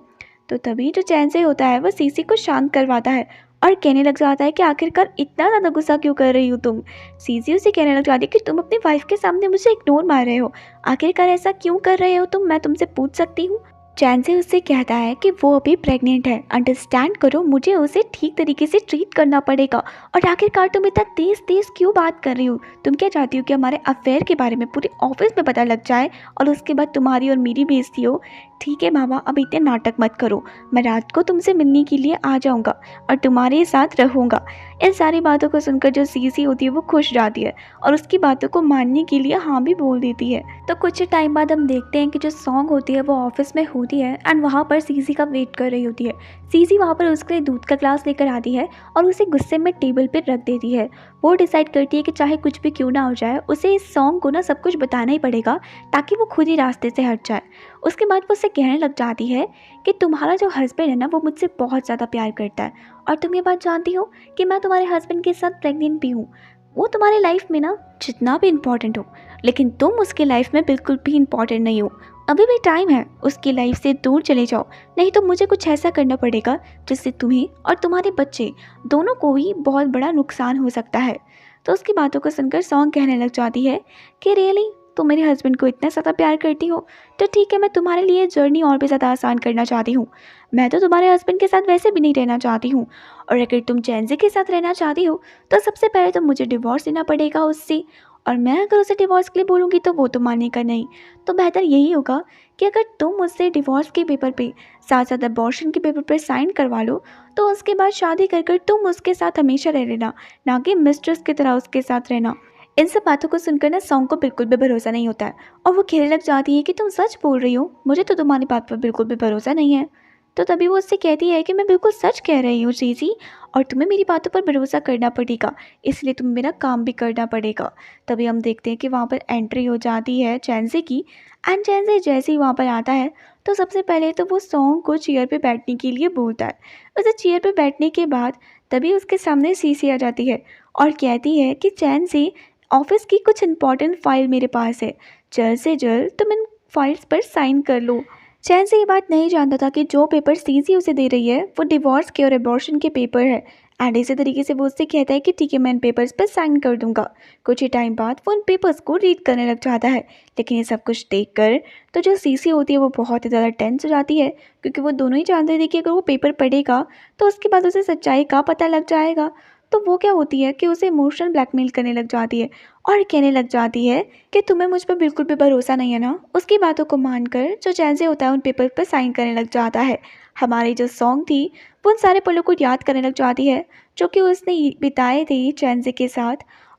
तो तभी जो चैन से होता है वह सीसी को शांत करवाता है और कहने लग जाता है कि आखिरकार इतना ज़्यादा गुस्सा क्यों कर रही हो तुम। सीसी उसे कहने लग जाती है कि तुम अपनी वाइफ के सामने मुझे इग्नोर मार रहे हो, आखिरकार ऐसा क्यों कर रहे हो तुम, मैं तुमसे पूछ सकती हूँ? चैन से उससे कहता है कि वो अभी प्रेग्नेंट है, अंडरस्टैंड करो, मुझे उसे ठीक तरीके से ट्रीट करना पड़ेगा। और आखिरकार तुम इतना तेज तेज क्यों बात कर रही हो? तुम क्या चाहती हो कि हमारे अफेयर के बारे में पूरे ऑफिस में पता लग जाए और उसके बाद तुम्हारी और मेरी बेइज्जती हो? ठीक है मामा, अब इतने नाटक मत करो, मैं रात को तुमसे मिलने के लिए आ जाऊंगा और तुम्हारे साथ रहूंगा। इन सारी बातों को सुनकर जो सीसी होती है वो खुश जाती है और उसकी बातों को मानने के लिए हाँ भी बोल देती है। तो कुछ टाइम बाद हम देखते हैं कि जो सॉन्ग होती है वो ऑफिस में होती है एंड वहाँ पर सीसी का वेट कर रही होती है। सीसी वहाँ पर उसके लिए दूध का ग्लास लेकर आती है और उसे गुस्से में टेबल पर रख देती है। वो डिसाइड करती है कि चाहे कुछ भी क्यों ना हो जाए, उसे इस सॉन्ग को ना सब कुछ बताना ही पड़ेगा ताकि वो खुद ही रास्ते से हट जाए। उसके बाद वो उससे कहने लग जाती है कि तुम्हारा जो हस्बैंड है ना वो मुझसे बहुत ज़्यादा प्यार करता है और तुम ये बात जानती हो कि मैं तुम्हारे हस्बैंड के साथ प्रेग्नेंट भी हूँ। वो तुम्हारे लाइफ में ना जितना भी इम्पोर्टेंट हो, लेकिन तुम उसकी लाइफ में बिल्कुल भी इम्पोर्टेंट नहीं हो। अभी भी टाइम है, उसकी लाइफ से दूर चले जाओ, नहीं तो मुझे कुछ ऐसा करना पड़ेगा जिससे तुम्हें और तुम्हारे बच्चे दोनों को ही बहुत बड़ा नुकसान हो सकता है। तो उसकी बातों को सुनकर सॉन्ग कहने लग जाती है कि रियली तुम मेरे हस्बैंड को इतना ज़्यादा प्यार करती हो, तो ठीक है, मैं तुम्हारे लिए जर्नी और भी ज़्यादा आसान करना चाहती हूँ। मैं तो तुम्हारे हस्बैंड के साथ वैसे भी नहीं रहना चाहती हूँ, और अगर तुम चैनज़े के साथ रहना चाहती हो तो सबसे पहले तो मुझे डिवोर्स लेना पड़ेगा उससे, और मैं अगर उसे डिवोर्स के लिए बोलूँगी तो वो तो मानेगा नहीं। तो बेहतर यही होगा कि अगर तुम उससे डिवोर्स के पेपर पे साथ साथ अबॉर्शन के पेपर पर साइन करवा लो, तो उसके बाद शादी कर कर तुम उसके साथ हमेशा रह लेना, ना कि मिस्ट्रेस की तरह उसके साथ रहना। इन सब बातों को सुनकर ना सॉन्ग को बिल्कुल भी भरोसा नहीं होता है और वो कहने लग जाती है कि तुम सच बोल रही हो, मुझे तो तुम्हारी बात पर बिल्कुल भी भरोसा नहीं है। तो तभी वो उससे कहती है कि मैं बिल्कुल सच कह रही हूँ जीजी, और तुम्हें मेरी बातों पर भरोसा करना पड़ेगा, इसलिए तुम्हें मेरा काम भी करना पड़ेगा। तभी हम देखते हैं कि वहाँ पर एंट्री हो जाती है चैनज़े की। एंड चैनज़े जैसे ही वहाँ पर आता है तो सबसे पहले तो वो सॉन्ग को चेयर पे बैठने के लिए बोलता है। उसे चेयर पे बैठने के बाद तभी उसके सामने सीसी आ जाती है और कहती है कि चैनज़े, ऑफिस की कुछ इंपॉर्टेंट फाइल मेरे पास है, जल्द से जल्द तुम इन फाइल्स पर साइन कर लो। चैन से ये बात नहीं जानता था कि जो पेपर सीसी उसे दे रही है वो डिवोर्स के और अबॉर्शन के पेपर है। एंड इसी तरीके से वो उससे कहता है कि ठीक है, मैं इन पेपर्स पर साइन कर दूंगा। कुछ ही टाइम बाद वो इन पेपर्स को रीड करने लग जाता है, लेकिन ये सब कुछ देखकर तो जो सीसी होती है वो बहुत ही ज़्यादा टेंस हो जाती है, क्योंकि वो दोनों ही जानते थे कि अगर वो पेपर पढ़ेगा तो उसके बाद उसे सच्चाई का पता लग जाएगा। तो वो क्या होती है कि उसे इमोशनल ब्लैकमेल करने लग जाती है और कहने लग जाती है कि तुम्हें मुझ पर बिल्कुल भी भरोसा नहीं है ना। उसकी बातों को मानकर जो चैनज़े होता है उन पेपर पर साइन करने लग जाता है। हमारी जो सॉन्ग थी वो उन सारे पलों को याद करने लग जाती है जो कि उसने बिताए थे चैनज़े के साथ,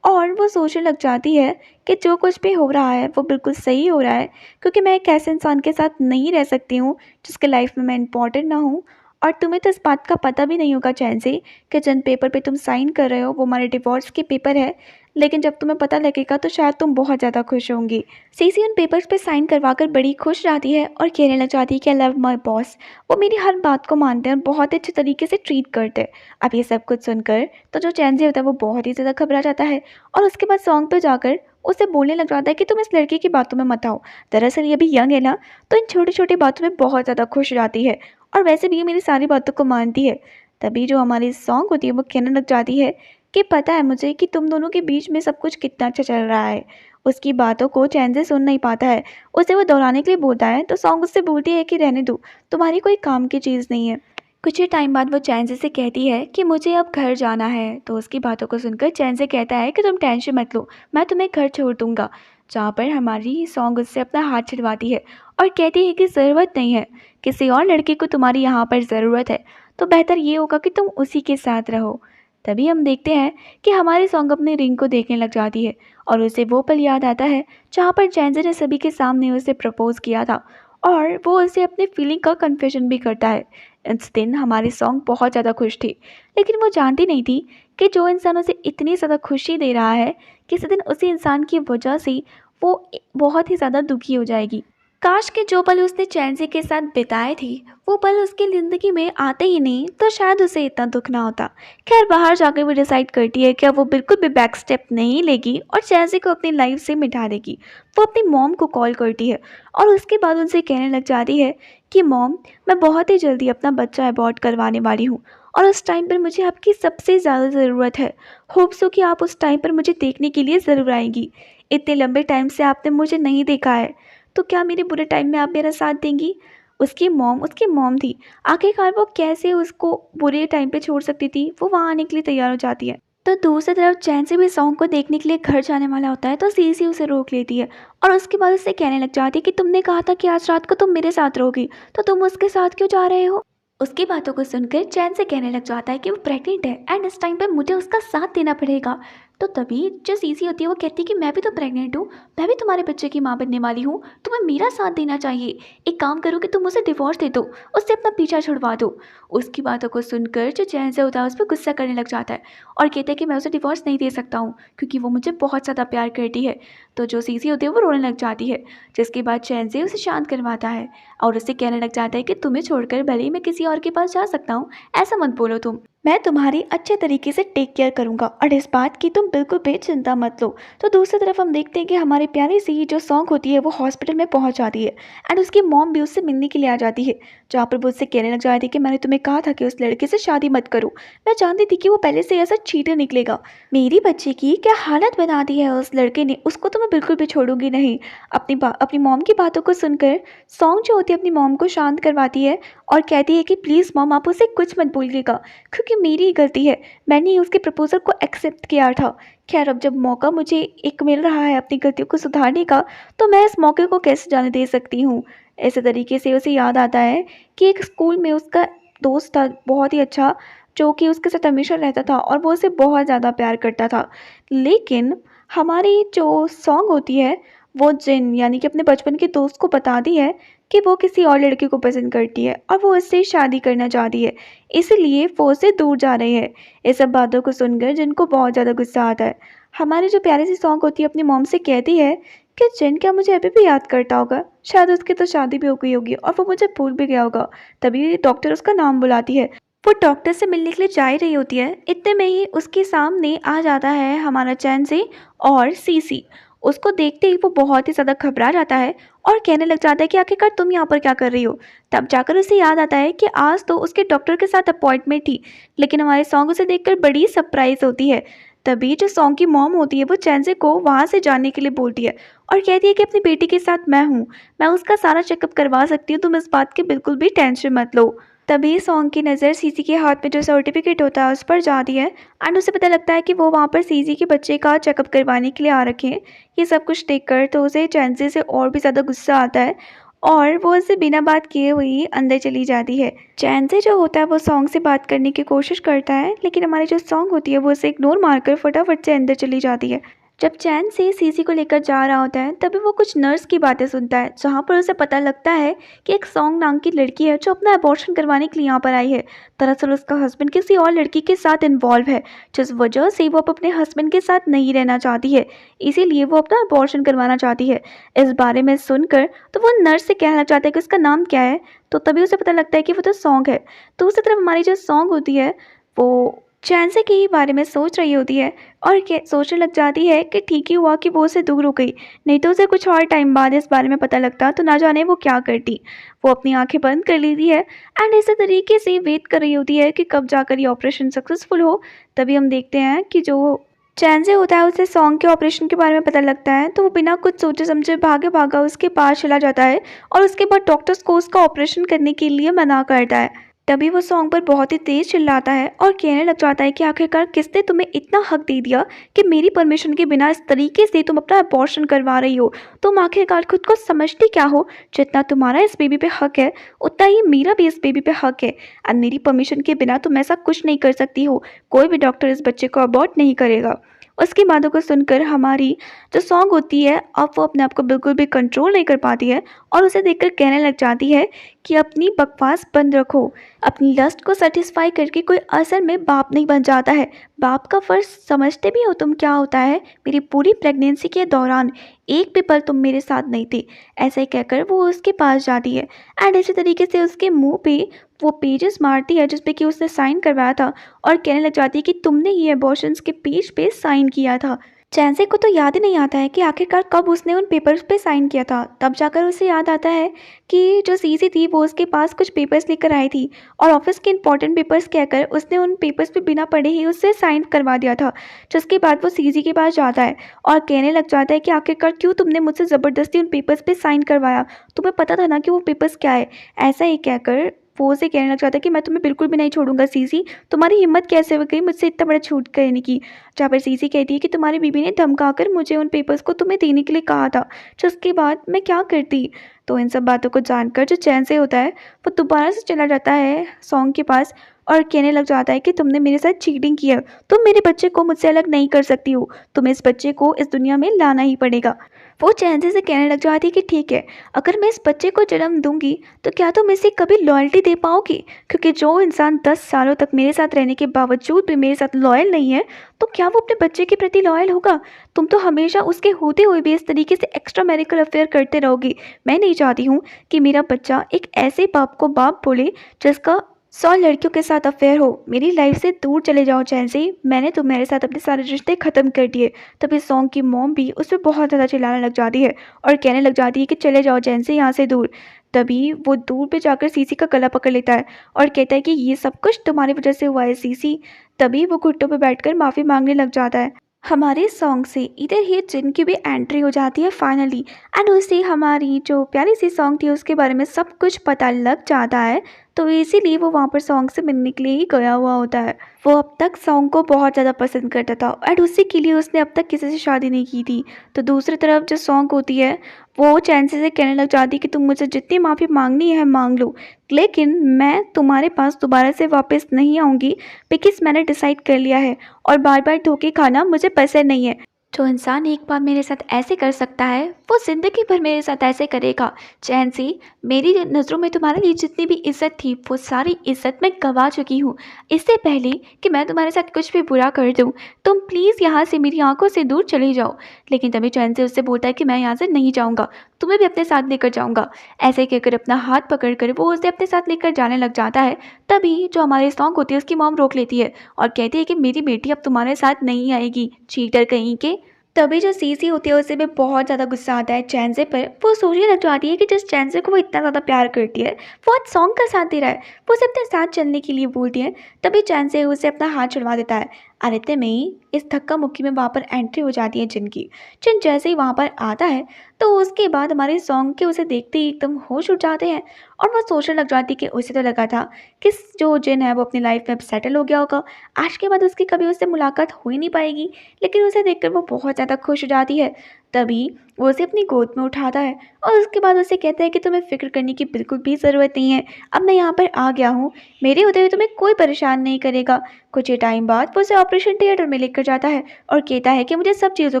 और वो सोचने लग जाती है कि जो कुछ भी हो रहा है वो बिल्कुल सही हो रहा है, क्योंकि मैं एक ऐसे इंसान के साथ नहीं रह सकती हूँ जिसके लाइफ में मैं इम्पॉर्टेंट ना हूँ। और तुम्हें तो इस बात का पता भी नहीं होगा चैनज़े कि जिन पेपर पे तुम साइन कर रहे हो वो हमारे डिवोर्स के पेपर है, लेकिन जब तुम्हें पता लगेगा तो शायद तुम बहुत ज़्यादा खुश होंगी। सीसी उन पेपर्स पे साइन करवाकर बड़ी खुश रहती है और कहने लग जाती है कि आई लव माई बॉस, वो मेरी हर बात को मानते हैं और बहुत अच्छे तरीके से ट्रीट करते हैं। अब ये सब कुछ सुनकर तो जो चैनज़े होता है वो बहुत ही ज़्यादा घबरा जाता है और उसके बाद सॉन्ग पे जाकर उसे बोलने लग जाता है कि तुम इस लड़के की बातों में मत आओ, दरअसल ये भी यंग है ना, तो इन छोटी छोटी बातों में बहुत ज़्यादा खुश रहती है और वैसे भी ये मेरी सारी बातों को मानती है। तभी जो हमारी सॉन्ग होती है वो कहने लग जाती है कि पता है मुझे कि तुम दोनों के बीच में सब कुछ कितना अच्छा चल रहा है। उसकी बातों को चैन से सुन नहीं पाता है, उसे वो दोहराने के लिए बोलता है तो सॉन्ग उससे बोलती है कि रहने दो, तुम्हारी कोई काम की चीज़ नहीं है। कुछ ही टाइम बाद वो चैन से कहती है कि मुझे अब घर जाना है, तो उसकी बातों को सुनकर चैन से कहता है कि तुम टेंशन मत लो, मैं तुम्हें घर छोड़ दूंगा। जहाँ पर हमारी सॉन्ग उससे अपना हाथ छिड़वाती है और कहती है कि ज़रूरत नहीं है, किसी और लड़के को तुम्हारी यहाँ पर ज़रूरत है, तो बेहतर ये होगा कि तुम उसी के साथ रहो। तभी हम देखते हैं कि हमारी सॉन्ग अपने रिंग को देखने लग जाती है और उसे वो पल याद आता है जहाँ पर चैंज़े ने सभी के सामने उसे प्रपोज़ किया था और वो उसे अपनी फीलिंग का कन्फेशन भी करता है। इस दिन हमारी सॉन्ग बहुत ज़्यादा खुश थी, लेकिन वो जानती नहीं थी कि जो इंसान उसे इतनी ज़्यादा खुशी दे रहा है, किसी दिन उसी इंसान की वजह से वो बहुत ही ज़्यादा दुखी हो जाएगी। काश कि जो पल उसने चैंज़ी के साथ बिताए थे, वो पल उसकी ज़िंदगी में आते ही नहीं तो शायद उसे इतना दुख ना होता। खैर बाहर जाकर वो डिसाइड करती है कि अब वो बिल्कुल भी बैक स्टेप नहीं लेगी और चैंज़ी को अपनी लाइफ से मिटा देगी। वो अपनी मॉम को कॉल करती है और उसके बाद उनसे कहने लग जाती है कि मॉम, मैं बहुत ही जल्दी अपना बच्चा अबॉर्ट करवाने वाली हूँ और उस टाइम पर मुझे आपकी सबसे ज़्यादा ज़रूरत है। होप सो कि आप उस टाइम पर मुझे देखने के लिए ज़रूर आएंगी। इतने लंबे टाइम से आपने मुझे नहीं देखा है, तो क्या मेरे बुरे टाइम में आप मेरा साथ देंगी? उसकी मॉम थी। आखिरकार वो कैसे उसको बुरे टाइम पे छोड़ सकती थी? वो वहाँ आने के लिए तैयार हो जाती है। तो दूसरी तरफ चैन से भी सॉन्ग को देखने के लिए घर जाने वाला होता है तो सीसी उसे रोक लेती है और उसके बाद उससे कहने लग जाती है कि तुमने कहा था कि आज रात को तुम मेरे साथ रहोगी, तो तुम उसके साथ क्यों जा रहे हो? उसकी बातों को सुनकर चैन से कहने लग जाता है कि वो प्रेग्नेंट है एंड इस टाइम पे मुझे उसका साथ देना पड़ेगा। तो तभी जो सीसी होती है वो कहती है कि मैं भी तो प्रेग्नेंट हूँ, मैं भी तुम्हारे बच्चे की माँ बनने वाली हूँ, तुम्हें मेरा साथ देना चाहिए। एक काम करो कि तुम उसे डिवोर्स दे दो, उससे अपना पीछा छुड़वा दो। उसकी बातों को सुनकर जो चैन से होता है उस पर गुस्सा करने लग जाता है और कहता है कि मैं उसे डिवोर्स नहीं दे सकता हूँ क्योंकि वो मुझे बहुत ज़्यादा प्यार करती है। तो जो सीसी होती है वो रोने लग जाती है, जिसके बाद चैन से उसे शांत करवाता है और उससे कहने लग जाता है कि तुम्हें छोड़कर भले ही मैं किसी और के पास जा सकता हूँ, ऐसा मत बोलो तुम। मैं तुम्हारी अच्छे तरीके से टेक केयर करूँगा और इस बात की तुम बिल्कुल भी चिंता मत लो। तो दूसरी तरफ हम देखते हैं कि हमारी प्यारी सी जो सॉन्ग होती है वो हॉस्पिटल में पहुँच जाती है एंड उसकी मॉम भी उससे मिलने के लिए आ जाती है, जहाँ पर वो उससे कहने लग जाती है कि मैंने तुम्हें कहा था कि उस लड़के से शादी मत करो। मैं जानती थी कि वो पहले से ऐसा चीटर निकलेगा। मेरी बच्ची की क्या हालत बना दी है उस लड़के ने, उसको तो मैं बिल्कुल भी छोड़ूंगी नहीं। अपनी मॉम की बातों को सुनकर सॉन्ग जो होती है अपनी मॉम को शांत करवाती है और कहती है कि प्लीज़ मॉम आप उसे कुछ मत बोलिएगा क्योंकि मेरी ही गलती है, मैंने ही उसके प्रपोज़ल को एक्सेप्ट किया था। खैर अब जब मौका मुझे एक मिल रहा है अपनी गलतियों को सुधारने का, तो मैं इस मौके को कैसे जाने दे सकती हूँ। ऐसे तरीके से उसे याद आता है कि एक स्कूल में उसका दोस्त था बहुत ही अच्छा, जो कि उसके साथ हमेशा रहता था और वो उसे बहुत ज़्यादा प्यार करता था। लेकिन हमारी जो सॉन्ग होती है वो जिन यानी कि अपने बचपन के दोस्त को बताती है कि वो किसी और लड़के को पसंद करती है और वो उससे शादी करना चाहती है, इसलिए वो उससे दूर जा रही है। ये सब बातों को सुनकर जिनको बहुत ज़्यादा गुस्सा आता है। हमारी जो प्यारी सी सॉन्ग होती है अपनी मॉम से कहती है कि जिन क्या मुझे अभी भी याद करता होगा, शायद उसकी तो शादी भी हो गई होगी और वो मुझे भूल भी गया होगा। तभी डॉक्टर उसका नाम बुलाती है। वो डॉक्टर से मिलने के लिए जा ही रही होती है, इतने में ही उसके सामने आ जाता है हमारा चैन से और सीसी। उसको देखते ही वो बहुत ही ज़्यादा घबरा जाता है और कहने लग जाता है कि आखिरकार तुम यहाँ पर क्या कर रही हो। तब जाकर उसे याद आता है कि आज तो उसके डॉक्टर के साथ अपॉइंटमेंट थी, लेकिन हमारे सॉन्ग उसे देखकर बड़ी सरप्राइज होती है। तभी जो सॉन्ग की मॉम होती है वो चैंजे को वहाँ से जाने के लिए बोलती है और कहती है कि अपनी बेटी के साथ मैं हूँ, मैं उसका सारा चेकअप करवा सकती हूँ, तुम इस बात की बिल्कुल भी टेंशन मत लो। तभी सॉन्ग की नज़र सीसी के हाथ में जो सर्टिफिकेट होता है उस पर जाती है एंड उसे पता लगता है कि वो वहाँ पर सीसी के बच्चे का चेकअप करवाने के लिए आ रखे हैं। ये सब कुछ देखकर तो उसे चैंजे से और भी ज़्यादा गुस्सा आता है और वो उसे बिना बात किए हुए ही अंदर चली जाती है। चैंजे जो होता है वो सॉन्ग से बात करने की कोशिश करता है, लेकिन हमारी जो सॉन्ग होती है वो उसे इग्नोर मारकर फटाफट से अंदर चली जाती है। जब चैन से सीसी को लेकर जा रहा होता है तभी वो कुछ नर्स की बातें सुनता है, जहाँ पर उसे पता लगता है कि एक सॉन्ग नाम की लड़की है जो अपना अबॉर्शन करवाने के लिए यहाँ पर आई है। दरअसल उसका हस्बैंड किसी और लड़की के साथ इन्वॉल्व है, जिस वजह से वो अब अपने हस्बैंड के साथ नहीं रहना चाहती है, इसीलिए वो अपना अबॉर्शन करवाना चाहती है। इस बारे में सुनकर तो वो नर्स से कहना चाहता है कि उसका नाम क्या है, तो तभी उसे पता लगता है कि वो तो सॉन्ग है। तो उसी तरफ हमारी जो सॉन्ग होती है वो चैंसे के ही बारे में सोच रही होती है और सोचने लग जाती है कि ठीक ही हुआ कि वो उससे दूर हो गई, नहीं तो उसे कुछ और टाइम बाद इस बारे में पता लगता तो ना जाने वो क्या करती। वो अपनी आंखें बंद कर लेती है एंड इसी तरीके से वेट कर रही होती है कि कब जाकर ये ऑपरेशन सक्सेसफुल हो। तभी हम देखते हैं कि जो चैंजे होता है उसे सॉन्ग के ऑपरेशन के बारे में पता लगता है, तो वो बिना कुछ सोचे समझे भागे भागा उसके पास चला जाता है और उसके बाद डॉक्टर्स को उसका ऑपरेशन करने के लिए मना करता है। तभी वो सॉन्ग पर बहुत ही तेज चिल्लाता है और कहने लग जाता है कि आखिरकार किसने तुम्हें इतना हक दे दिया कि मेरी परमिशन के बिना इस तरीके से तुम अपना अबॉर्शन करवा रही हो। तुम आखिरकार खुद को समझती क्या हो? जितना तुम्हारा इस बेबी पे हक है उतना ही मेरा भी इस बेबी पे हक है। अब मेरी परमिशन के बिना तुम ऐसा कुछ नहीं कर सकती हो। कोई भी डॉक्टर इस बच्चे को अबॉर्ट नहीं करेगा। उसकी बातों को सुनकर हमारी जो सॉन्ग होती है अब वो अपने आप को बिल्कुल भी कंट्रोल नहीं कर पाती है और उसे देखकर कहने लग जाती है कि अपनी बकवास बंद रखो। अपनी लस्ट को सेटिस्फाई करके कोई असल में बाप नहीं बन जाता है। बाप का फ़र्ज़ समझते भी हो तुम क्या होता है? मेरी पूरी प्रेगनेंसी के दौरान एक भी पल तुम मेरे साथ नहीं थे। ऐसा ही कहकर वो उसके पास जाती है एंड इसी तरीके से उसके मुंह पे वो पेजेस मारती है जिस पे कि उसने साइन करवाया था और कहने लग जाती है कि तुमने ये अबॉर्शंस के पेज पे साइन किया था। चैंसे को तो याद ही नहीं आता है कि आखिरकार कब उसने उन पेपर्स पे साइन किया था। तब जाकर उसे याद आता है कि जो सीसी थी वो उसके पास कुछ पेपर्स लेकर आई थी और ऑफिस के इंपॉर्टेंट पेपर्स कहकर उसने उन पेपर्स पे बिना पढ़े ही उससे साइन करवा दिया था। जिसके बाद वो सीसी के पास जाता है और कहने लग जाता है कि आखिरकार क्यों तुमने मुझसे ज़बरदस्ती उन पेपर्स पे साइन करवाया? तुम्हें पता था ना कि वो पेपर्स क्या है? ऐसा ही कहकर वो उसे कहने लग जाता है कि मैं तुम्हें बिल्कुल भी नहीं छोड़ूंगा सीसी। तुम्हारी हिम्मत कैसे हो गई मुझसे इतना बड़ा झूठ कहने की? जहाँ पर सीसी कहती है कि तुम्हारी बीबी ने धमकाकर मुझे उन पेपर्स को तुम्हें देने के लिए कहा था। जिसके बाद मैं क्या करती? तो इन सब बातों को जानकर जो चैन से होता है वो दोबारा से चला जाता है सॉन्ग के पास और कहने लग जाता है कि तुमने मेरे साथ चीटिंग की है। तुम मेरे बच्चे को मुझसे अलग नहीं कर सकती हो। तुम्हें इस बच्चे को इस दुनिया में लाना ही पड़ेगा। वो चैन से कहने लग जाती है कि ठीक है, अगर मैं इस बच्चे को जन्म दूंगी तो क्या तुम इसे कभी लॉयल्टी दे पाओगी? क्योंकि जो इंसान 10 सालों तक मेरे साथ रहने के बावजूद भी मेरे साथ लॉयल नहीं है तो क्या वो अपने बच्चे के प्रति लॉयल होगा? तुम तो हमेशा उसके होते हुए भी इस तरीके से एक्स्ट्रा मैरिकल अफेयर करते रहोगी। मैं नहीं चाहती हूँ कि मेरा बच्चा एक ऐसे बाप को बाप बोले जिसका 100 लड़कियों के साथ अफेयर हो। मेरी लाइफ से दूर चले जाओ चैन से। मैंने तुम्हारे साथ अपने सारे रिश्ते ख़त्म कर दिए। तभी सॉन्ग की मॉम भी उस पर बहुत ज़्यादा चिल्लाने लग जाती है और कहने लग जाती है कि चले जाओ चैन से यहाँ से दूर। तभी वो दूर पे जाकर सीसी का गला पकड़ लेता है और कहता है कि ये सब कुछ तुम्हारी वजह से हुआ है सीसी। तभी वो घुट्टों पे बैठकर माफ़ी मांगने लग जाता है। हमारे सॉन्ग से इधर ही जिन की भी एंट्री हो जाती है फाइनली एंड उससे हमारी जो प्यारी सी सॉन्ग थी उसके बारे में सब कुछ पता लग जाता है। तो इसीलिए वो वहाँ पर सॉन्ग से मिलने के लिए ही गया हुआ होता है। वो अब तक सॉन्ग को बहुत ज़्यादा पसंद करता था एंड उसी के लिए उसने अब तक किसी से शादी नहीं की थी। तो दूसरी तरफ जो सॉन्ग होती है वो चैंसी से कहने लग जाती है कि तुम मुझे जितनी माफ़ी मांगनी है मांग लो, लेकिन मैं तुम्हारे पास दोबारा से वापस नहीं आऊँगी बिकॉज़ मैंने डिसाइड कर लिया है और बार बार धोखे खाना मुझे पसंद नहीं है। जो इंसान एक बार मेरे साथ ऐसे कर सकता है वो ज़िंदगी भर मेरे साथ ऐसे करेगा। चैंसी, मेरी नज़रों में तुम्हारे लिए जितनी भी इज़्ज़त थी वो सारी इज़्ज़त मैं गंवा चुकी हूँ। इससे पहले कि मैं तुम्हारे साथ कुछ भी बुरा कर दूँ तुम प्लीज़ यहाँ से मेरी आंखों से दूर चले जाओ। लेकिन तभी चैंसी उससे बोलता है कि मैं यहाँ से नहीं जाऊँगा, तुम्हें भी अपने साथ लेकर जाऊँगा। ऐसे कहकर अपना हाथ पकड़कर वो उसे अपने साथ लेकर जाने लग जाता है। तभी जो हमारी सॉन्ग होती है उसकी मॉम रोक लेती है और कहती है कि मेरी बेटी अब तुम्हारे साथ नहीं आएगी, चीटर कहीं के। तभी जो सीसी होती है उसे भी बहुत ज़्यादा गुस्सा आता है चैंसे पर। वो सोचने लग जाती है कि जिस चैंसे को वो इतना ज़्यादा प्यार करती है वो आज सॉन्ग का साथ दे रहा है। वो उसे अपने साथ चलने के लिए बोलती है। तभी चैंसे उसे अपना हाथ छुड़वा देता है। और इतने में ही इस धक्का मुक्की में वहाँ पर एंट्री हो जाती है जिन की। जिन जैसे ही वहाँ पर आता है तो उसके बाद हमारे सॉन्ग के उसे देखते ही एकदम होश उड़ जाते हैं और वो सोचने लग जाती है कि उसे तो लगा था कि जो जिन है वो अपनी लाइफ में सेटल हो गया होगा, आज के बाद उसकी कभी उससे मुलाकात हो ही नहीं पाएगी। लेकिन उसे देखकर वो बहुत ज़्यादा खुश हो जाती है। तभी वो उसे अपनी गोद में उठाता है और उसके बाद उसे कहता है कि तुम्हें फ़िक्र करने की बिल्कुल भी ज़रूरत नहीं है। अब मैं यहाँ पर आ गया हूँ, मेरे होते हुए तुम्हें कोई परेशान नहीं करेगा। कुछ ही टाइम बाद वो उसे ऑपरेशन थिएटर में लेकर जाता है और कहता है कि मुझे सब चीज़ों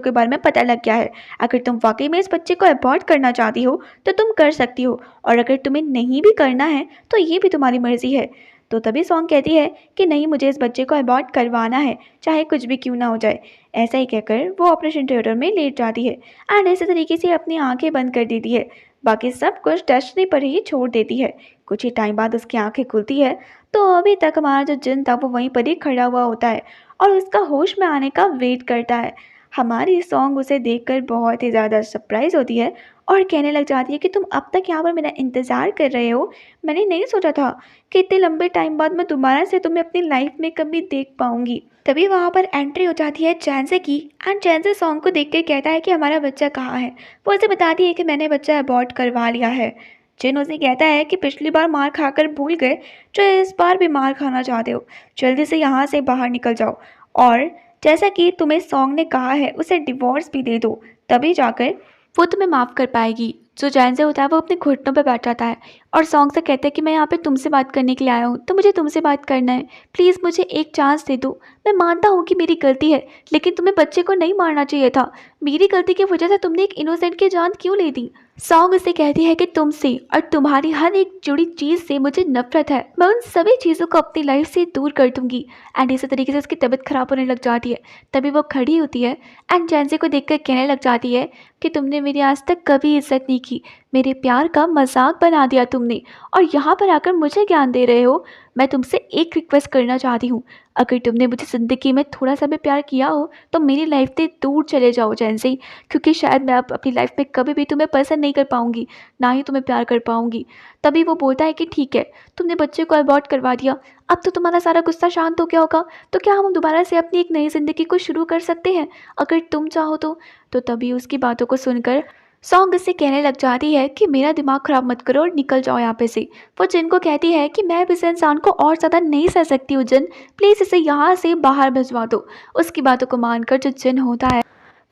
के बारे में पता लग गया है। अगर तुम वाकई में इस बच्चे को अबॉर्ट करना चाहती हो तो तुम कर सकती हो और अगर तुम्हें नहीं भी करना है तो ये भी तुम्हारी मर्ज़ी है। तो तभी सॉन्ग कहती है कि नहीं, मुझे इस बच्चे को अबॉर्ट करवाना है, चाहे कुछ भी क्यों ना हो जाए। ऐसा ही कहकर वो ऑपरेशन थिएटर में लेट जाती है एंड ऐसे तरीके से अपनी आंखें बंद कर देती है। बाकी सब कुछ डेस्टिनी पर ही छोड़ देती है। कुछ ही टाइम बाद उसकी आंखें खुलती है तो अभी तक हमारा जो जिन था वो वहीं पर ही खड़ा हुआ होता है और उसका होश में आने का वेट करता है। हमारी सॉन्ग उसे देखकर बहुत ही ज़्यादा सरप्राइज़ होती है और कहने लग जाती है कि तुम अब तक यहाँ पर मेरा इंतज़ार कर रहे हो। मैंने नहीं सोचा था कि इतने लंबे टाइम बाद मैं दोबारा से तुम्हें अपनी लाइफ में कभी देख पाऊंगी। तभी वहाँ पर एंट्री हो जाती है चैंसे की एंड चैंसे सॉन्ग को देख कर कहता है कि हमारा बच्चा कहाँ है। वो उसे बताती है कि मैंने बच्चा अबॉर्ट करवा लिया है। जिन उसे कहता है कि पिछली बार मार खाकर भूल गए, जो इस बार भी मार खाना चाहते हो, जल्दी से यहाँ से बाहर निकल जाओ। और जैसा कि तुम्हें सॉन्ग ने कहा है, उसे डिवोर्स भी दे दो, तभी जाकर वो तुम्हें माफ़ कर पाएगी। जो जैन से होता है वो अपने घुटनों पे बैठ जाता है और सॉन्ग से कहता है कि मैं यहाँ पे तुमसे बात करने के लिए आया हूँ, तो मुझे तुमसे बात करना है। प्लीज़ मुझे एक चांस दे दो। मैं मानता हूँ कि मेरी गलती है, लेकिन तुम्हें बच्चे को नहीं मारना चाहिए था। मेरी गलती की वजह से तुमने एक इनोसेंट की जान क्यों ले दी? सॉन्ग उसे कहती है कि तुमसे और तुम्हारी हर एक जुड़ी चीज़ से मुझे नफरत है। मैं उन सभी चीज़ों को अपनी लाइफ से दूर कर दूंगी। एंड इसी तरीके से उसकी तबीयत खराब होने लग जाती है। तभी वो खड़ी होती है एंड जैनसी को देखकर कहने लग जाती है कि तुमने मेरी आज तक कभी इज्जत नहीं की, मेरे प्यार का मजाक बना दिया तुमने, और यहाँ पर आकर मुझे ज्ञान दे रहे हो। मैं तुमसे एक रिक्वेस्ट करना चाहती हूँ, अगर तुमने मुझे ज़िंदगी में थोड़ा सा भी प्यार किया हो तो मेरी लाइफ से दूर चले जाओ जैनसी, क्योंकि शायद मैं अब अपनी लाइफ में कभी भी तुम्हें पसंद नहीं कर पाऊँगी, ना ही तुम्हें प्यार कर पाऊँगी। तभी वो बोलता है कि ठीक है, तुमने बच्चे को अबॉर्ट करवा दिया, अब तो तुम्हारा सारा गुस्सा शांत हो गया होगा, तो क्या हम दोबारा से अपनी एक नई ज़िंदगी को शुरू कर सकते हैं, अगर तुम चाहो तो। तभी उसकी बातों को सुनकर सॉन्ग इससे कहने लग जाती है कि मेरा दिमाग ख़राब मत करो और निकल जाओ यहाँ पे से। वो जिन को कहती है कि मैं अब इस इंसान को और ज़्यादा नहीं सह सकती हूँ जिन, प्लीज़ इसे यहाँ से बाहर भिजवा दो। उसकी बातों को मानकर जो जिन होता है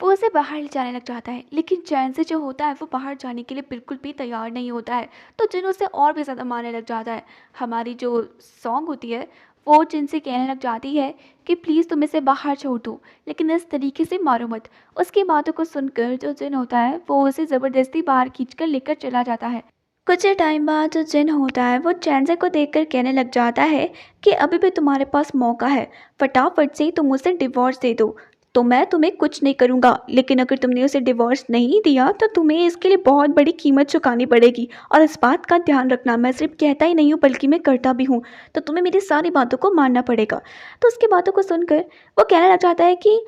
वो उसे बाहर ले जाने लग जाता है, लेकिन चैन से जो होता है वो बाहर जाने के लिए बिल्कुल भी तैयार नहीं होता है। तो जिन उसे और भी ज़्यादा मारने लग जाता है। हमारी जो सॉन्ग होती है वो जिन से कहने लग जाती है कि प्लीज़ तुम इसे बाहर छोड़ दो, लेकिन इस तरीके से मारो मत। उसकी बातों को सुनकर जो जिन होता है वो उसे ज़बरदस्ती बाहर खींचकर लेकर चला जाता है। कुछ ही टाइम बाद जो जिन होता है वो चैनसे को देखकर कहने लग जाता है कि अभी भी तुम्हारे पास मौका है, फटाफट से तुम उसे डिवोर्स दे दो, तो मैं तुम्हें कुछ नहीं करूँगा। लेकिन अगर तुमने उसे डिवोर्स नहीं दिया तो तुम्हें इसके लिए बहुत बड़ी कीमत चुकानी पड़ेगी, और इस बात का ध्यान रखना, मैं सिर्फ कहता ही नहीं हूँ बल्कि मैं करता भी हूँ, तो तुम्हें मेरी सारी बातों को मानना पड़ेगा। तो उसकी बातों को सुनकर वो कहने लग जाता है कि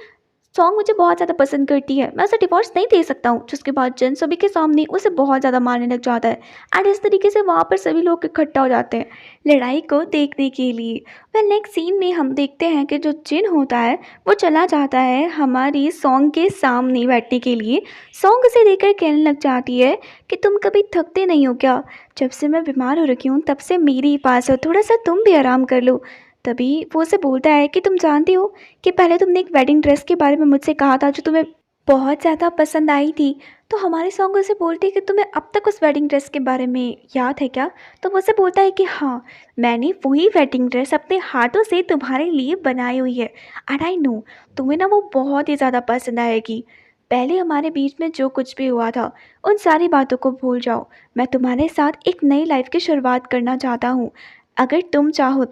सॉन्ग मुझे बहुत ज़्यादा पसंद करती है, मैं उसे डिवोर्स नहीं दे सकता हूँ। जिसके बाद जन सभी के सामने उसे बहुत ज़्यादा मारने लग जाता है एंड इस तरीके से वहाँ पर सभी लोग इकट्ठा हो जाते हैं लड़ाई को देखने के लिए। वह नेक्स्ट सीन में हम देखते हैं कि जो जिन होता है वो चला जाता है हमारी सॉन्ग के सामने बैठने के लिए। सॉन्ग उसे देखकर कहने लग जाती है कि तुम कभी थकते नहीं हो क्या? जब से मैं बीमार हो रखी हूँ तब से मेरे ही पास हो, थोड़ा सा तुम भी आराम कर लो। तभी वो उसे बोलता है कि तुम जानती हो कि पहले तुमने एक वेडिंग ड्रेस के बारे में मुझसे कहा था जो तुम्हें बहुत ज़्यादा पसंद आई थी, तो हमारे सॉन्ग उसे बोलती है कि तुम्हें अब तक उस वेडिंग ड्रेस के बारे में याद है क्या? तो वो उसे बोलता है कि हाँ, मैंने वही वेडिंग ड्रेस अपने हाथों से तुम्हारे लिए बनाई हुई है एंड आई नो तुम्हें ना वो बहुत ही ज़्यादा पसंद आएगी। पहले हमारे बीच में जो कुछ भी हुआ था उन सारी बातों को भूल जाओ, मैं तुम्हारे साथ एक नई लाइफ की शुरुआत करना चाहता हूँ। अगर तुम चाहो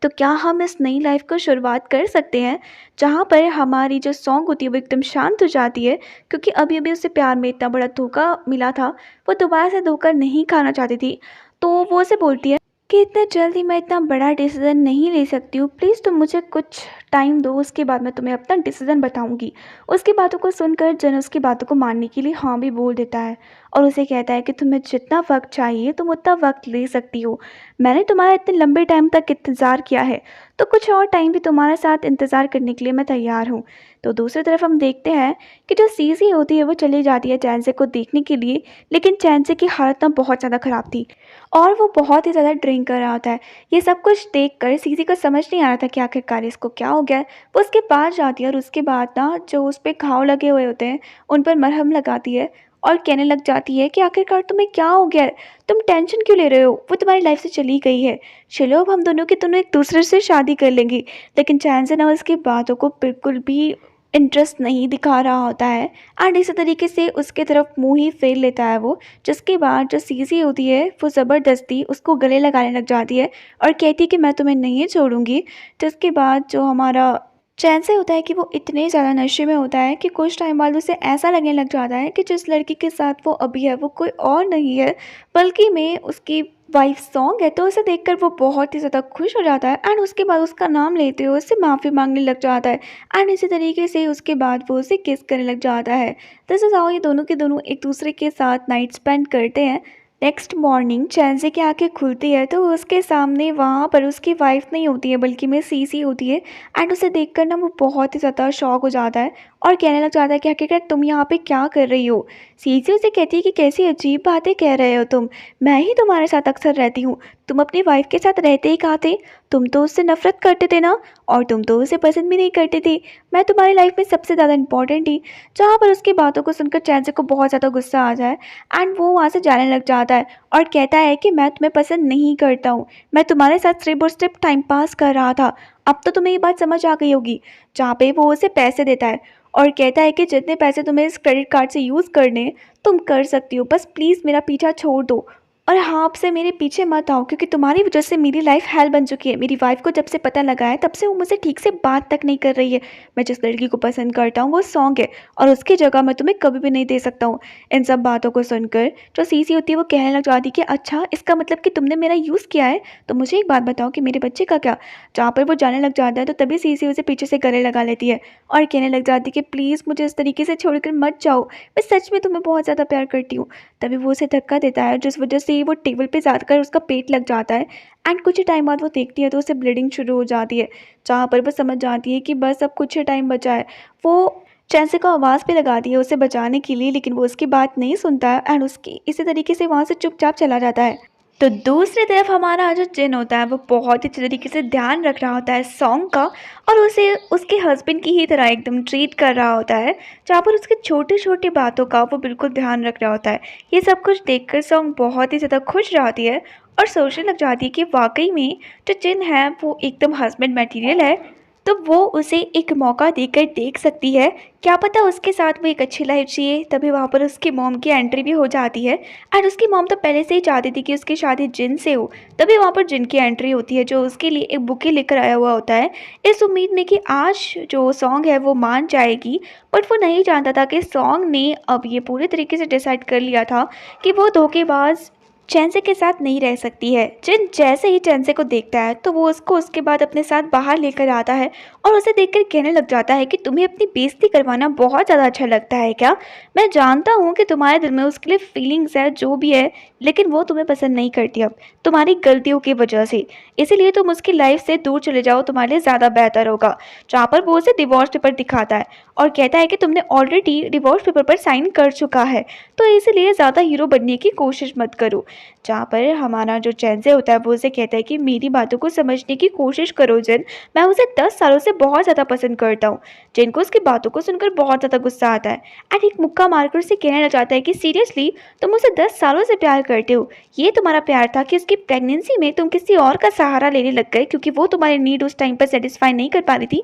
तो क्या हम इस नई लाइफ को शुरुआत कर सकते हैं, जहाँ पर हमारी जो सॉन्ग होती है वो एकदम शांत हो जाती है, क्योंकि अभी अभी उसे प्यार में इतना बड़ा धोखा मिला था, वो दोबारा से धोखा नहीं खाना चाहती थी। तो वो उसे बोलती है कि इतने जल्दी मैं इतना बड़ा डिसीज़न नहीं ले सकती हूँ, प्लीज़ तुम मुझे कुछ टाइम दो, उसके बाद मैं तुम्हें अपना डिसीज़न बताऊँगी। उसकी बातों को सुनकर जन उसकी बातों को मानने के लिए हाँ भी बोल देता है और उसे कहता है कि तुम्हें जितना वक्त चाहिए तुम उतना वक्त ले सकती हो। मैंने तुम्हारा इतने लंबे टाइम तक इंतज़ार किया है, तो कुछ और टाइम भी तुम्हारे साथ इंतज़ार करने के लिए मैं तैयार हूँ। तो दूसरी तरफ हम देखते हैं कि जो सीसी होती है वो चली जाती है चैनसे को देखने के लिए, लेकिन चैनसे की हालत ना बहुत ज़्यादा ख़राब थी और वो बहुत ही ज़्यादा ड्रिंक कर रहा होता है। ये सब कुछ देखकर सीसी को समझ नहीं आ रहा था कि आखिरकार इसको क्या हो गया है। वो उसके पास जाती है और उसके बाद ना जो उस पे घाव लगे हुए होते हैं उन पर मरहम लगाती है और कहने लग जाती है कि आखिरकार तुम्हें क्या हो गया है, तुम टेंशन क्यों ले रहे हो, वो तुम्हारी लाइफ से चली गई है, चलो अब हम दोनों की दोनों एक दूसरे से शादी कर लेंगे। लेकिन चैन से ना उसकी बातों को बिल्कुल भी इंटरेस्ट नहीं दिखा रहा होता है एंड इसी तरीके से उसके तरफ मुंह ही फेर लेता है वो। जिसके बाद जो सीसी होती है वो ज़बरदस्ती उसको गले लगाने लग जाती है और कहती है कि मैं तुम्हें नहीं छोड़ूंगी। जिसके बाद जो हमारा चैन से होता है कि वो इतने ज़्यादा नशे में होता है कि कुछ टाइम बाद उसे ऐसा लगने लग जाता है कि जिस लड़की के साथ वो अभी है वो कोई और नहीं है बल्कि मैं उसकी वाइफ सॉन्ग है। तो उसे देखकर वो बहुत ही ज़्यादा खुश हो जाता है एंड उसके बाद उसका नाम लेते हुए उससे माफ़ी मांगने लग जाता है एंड इसी तरीके से उसके बाद वो उसे किस करने लग जाता है। दिस इज़ हाउ ये दोनों के दोनों एक दूसरे के साथ नाइट स्पेंड करते हैं। नेक्स्ट मॉर्निंग चैनसे की आंखें खुलती है तो उसके सामने वहाँ पर उसकी वाइफ नहीं होती है बल्कि मिस सीसी होती है एंड उसे देखकर ना वो बहुत ही ज़्यादा शॉक हो जाता है और कहने लग जाता है कि हकीकत तुम यहाँ पे क्या कर रही हो। सीसी उसे कहती है कि कैसी अजीब बातें कह रहे हो तुम, मैं ही तुम्हारे साथ अक्सर रहती हूँ, तुम अपनी वाइफ के साथ रहते ही कहाँ थे, तुम तो उससे नफरत करते थे ना, और तुम तो उसे पसंद भी नहीं करते थे, मैं तुम्हारी लाइफ में सबसे ज़्यादा इंपॉर्टेंट थी। जहाँ पर उसकी बातों को सुनकर चैंसे को बहुत ज़्यादा गुस्सा आ जाए एंड वो वहाँ से जाने लग जाता है और कहता है कि मैं तुम्हें पसंद नहीं करता हूँ, मैं तुम्हारे साथ सिर्फ और सिर्फ टाइम पास कर रहा था, अब तो तुम्हें ये बात समझ आ गई होगी। जहाँ पे वो उसे पैसे देता है और कहता है कि जितने पैसे तुम्हें इस क्रेडिट कार्ड से यूज़ करने हैं, तुम कर सकती हो, बस प्लीज़ मेरा पीछा छोड़ दो और हाँ, अब से मेरे पीछे मत आओ, क्योंकि तुम्हारी वजह से मेरी लाइफ हेल बन चुकी है। मेरी वाइफ को जब से पता लगा है तब से वो मुझसे ठीक से बात तक नहीं कर रही है। मैं जिस लड़की को पसंद करता हूँ वो सॉन्ग है और उसकी जगह मैं तुम्हें कभी भी नहीं दे सकता हूँ। इन सब बातों को सुनकर जो सीसी होती है वो कहने लग जाती है कि अच्छा, इसका मतलब कि तुमने मेरा यूज़ किया है, तो मुझे एक बात बताओ कि मेरे बच्चे का क्या। जहाँ पर वो जाने लग जाता है तो तभी सीसी उसे पीछे से गले लगा लेती है और कहने लग जाती है कि प्लीज़ मुझे इस तरीके से छोड़कर मत जाओ, मैं सच में तुम्हें बहुत ज़्यादा प्यार करती हूँ। तभी वो उसे धक्का देता है जिस वजह से वो टेबल पे जाकर उसका पेट लग जाता है एंड कुछ ही टाइम बाद वो देखती है तो उसे ब्लीडिंग शुरू हो जाती है। जहाँ पर वो समझ जाती है कि बस अब कुछ ही टाइम बचा है। वो चैंसी को आवाज़ भी लगाती है उसे बचाने के लिए, लेकिन वो उसकी बात नहीं सुनता है एंड उसकी इसी तरीके से वहाँ से चुपचाप चला जाता है। तो दूसरी तरफ हमारा जो जिन होता है वो बहुत ही अच्छे तरीके से ध्यान रख रहा होता है सॉन्ग का और उसे उसके हस्बैंड की ही तरह एकदम ट्रीट कर रहा होता है, जहाँ पर उसके छोटे छोटे बातों का वो बिल्कुल ध्यान रख रहा होता है। ये सब कुछ देखकर सॉन्ग बहुत ही ज़्यादा खुश रहती है और सोचने लग जाती है कि वाकई में जो जिन है वो एकदम हस्बैंड मटेरियल है, तो वो उसे एक मौका देकर देख सकती है, क्या पता उसके साथ वो एक अच्छी लाइफ जिए। तभी वहाँ पर उसकी मॉम की एंट्री भी हो जाती है एंड उसकी मॉम तो पहले से ही चाहती थी कि उसकी शादी जिन से हो। तभी वहाँ पर जिन की एंट्री होती है जो उसके लिए एक बुके लेकर आया हुआ होता है, इस उम्मीद में कि आज जो सॉन्ग है वो मान जाएगी। बट वो नहीं जानता था कि सॉन्ग ने अब ये पूरे तरीके से डिसाइड कर लिया था कि वो धोखेबाज चैंसे के साथ नहीं रह सकती है। जिन जैसे ही चैंसे को देखता है तो वो उसको उसके बाद अपने साथ बाहर लेकर आता है और उसे देखकर कहने लग जाता है कि तुम्हें अपनी बेइज्जती करवाना बहुत ज़्यादा अच्छा लगता है क्या। मैं जानता हूँ कि तुम्हारे दिल में उसके लिए फीलिंग्स है जो भी है, लेकिन वो तुम्हें पसंद नहीं करती अब तुम्हारी गलतियों की वजह से, इसीलिए तुम उसकी लाइफ से दूर चले जाओ, तुम्हारे लिए ज़्यादा बेहतर होगा। जहाँ पर वो उसे डिवोर्स पेपर दिखाता है और कहता है कि तुमने ऑलरेडी डिवोर्स पेपर पर साइन कर चुका है, तो इसीलिए ज़्यादा हीरो बनने की कोशिश मत करो। जहाँ पर हमारा जो चैंसे होता है वो उसे कहता है कि मेरी बातों को समझने की कोशिश करो जिन, मैं उसे 10 सालों से बहुत ज़्यादा पसंद करता हूँ। जिन को उसकी बातों को सुनकर बहुत ज़्यादा गुस्सा आता है एंड एक मुक्का मारकर उसे कहने लग जाता है कि सीरियसली तुम उसे 10 सालों से प्यार करते हो, ये तुम्हारा प्यार था कि उसकी प्रेगनेंसी में तुम किसी और का सहारा लेने लग गए क्योंकि वो तुम्हारी नीड उस टाइम पर सेटिस्फाई नहीं कर पा रही थी।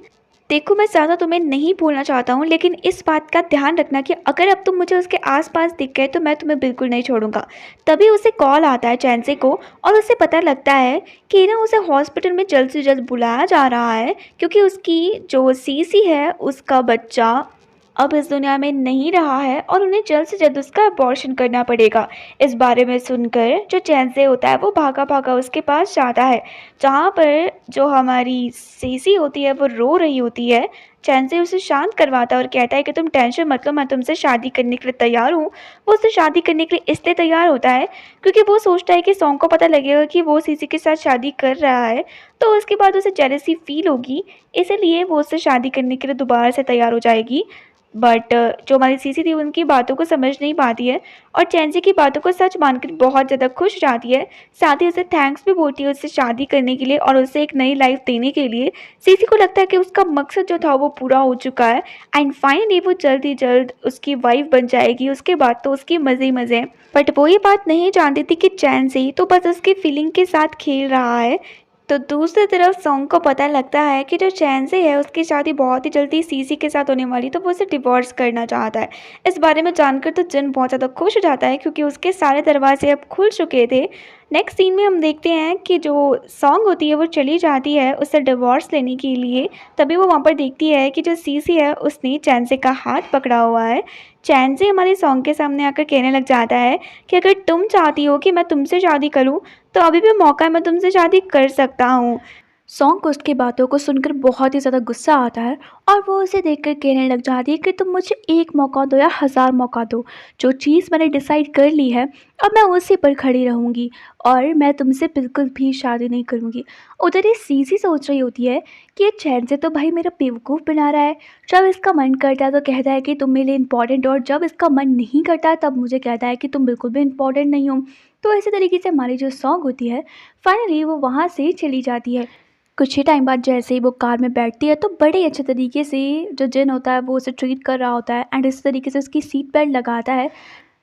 देखो, मैं ज़्यादा तुम्हें नहीं बोलना चाहता हूँ, लेकिन इस बात का ध्यान रखना कि अगर अब तुम मुझे उसके आसपास दिख गए तो मैं तुम्हें बिल्कुल नहीं छोड़ूंगा। तभी उसे कॉल आता है चैंसे को और उसे पता लगता है कि ना उसे हॉस्पिटल में जल्द से जल्द बुलाया जा रहा है, क्योंकि उसकी जो सीसी है उसका बच्चा अब इस दुनिया में नहीं रहा है और उन्हें जल्द से जल्द उसका अबॉर्शन करना पड़ेगा। इस बारे में सुनकर जो चैंसे होता है वो भागा भागा उसके पास जाता है, जहाँ पर जो हमारी सीसी होती है वो रो रही होती है। चैंसे उसे शांत करवाता है और कहता है कि तुम टेंशन मत लो, मैं तुमसे शादी करने के लिए तैयार हूँ। वो उससे शादी करने के लिए इसलिए तैयार होता है क्योंकि वो सोचता है कि सॉन्ग को पता लगेगा कि वो सीसी के साथ शादी कर रहा है, तो उसके बाद उसे जेलसी फील होगी, इसीलिए वो उससे शादी करने के लिए दोबारा से तैयार हो जाएगी। बट जो हमारी सीसी थी उनकी बातों को समझ नहीं पाती है और चैंसी की बातों को सच मानकर बहुत ज़्यादा खुश जाती है। साथ ही उसे थैंक्स भी बोलती है उससे शादी करने के लिए और उसे एक नई लाइफ देने के लिए। सीसी को लगता है कि उसका मकसद जो था वो पूरा हो चुका है एंड फाइनली वो जल्द ही जल्द उसकी वाइफ बन जाएगी। उसके बाद तो उसकी मज़े ही मज़े हैं। बट वो ये बात नहीं जानती थी कि चैंसी तो बस उसकी फीलिंग के साथ खेल रहा है। तो दूसरी तरफ सॉन्ग को पता लगता है कि जो चैंसे है उसकी शादी बहुत ही जल्दी सीसी के साथ होने वाली, तो वो उसे डिवोर्स करना चाहता है। इस बारे में जानकर तो जिन बहुत ज़्यादा खुश हो जाता है क्योंकि उसके सारे दरवाजे अब खुल चुके थे। नेक्स्ट सीन में हम देखते हैं कि जो सॉन्ग होती है वो चली जाती है उससे डिवोर्स लेने के लिए। तभी वो वहाँ पर देखती है कि जो सीसी है उसने चैंसे का हाथ पकड़ा हुआ है। चैंसे हमारे सॉन्ग के सामने आकर कहने लग जाता है कि अगर तुम चाहती हो कि मैं तुमसे शादी करूँ तो अभी भी मौका है, मैं तुमसे शादी कर सकता हूँ। सॉन्ग को उसकी बातों को सुनकर बहुत ही ज़्यादा गुस्सा आता है और वो उसे देखकर कहने लग जाती है कि तुम मुझे एक मौका दो या हज़ार मौका दो, जो चीज़ मैंने डिसाइड कर ली है अब मैं उसी पर खड़ी रहूँगी और मैं तुमसे बिल्कुल भी शादी नहीं करूँगी। उधर ये सीसी सोच रही होती है कि ये चैन से तो भाई मेरा बेवकूफ़ बना रहा है। जब इसका मन करता है तो कहता है कि तुम मेरे लिए इम्पोर्टेंट हो, और जब इसका मन नहीं करता है तब मुझे कहता है कि तुम बिल्कुल भी इम्पोर्टेंट नहीं हो। तो इसी तरीके से हमारी जो सॉन्ग होती है, फाइनली वो वहाँ से चली जाती है। कुछ ही टाइम बाद जैसे ही वो कार में बैठती है तो बड़े अच्छे तरीके से जो जिन होता है वो उसे ट्रीट कर रहा होता है एंड इस तरीके से उसकी सीट बेल्ट लगाता है।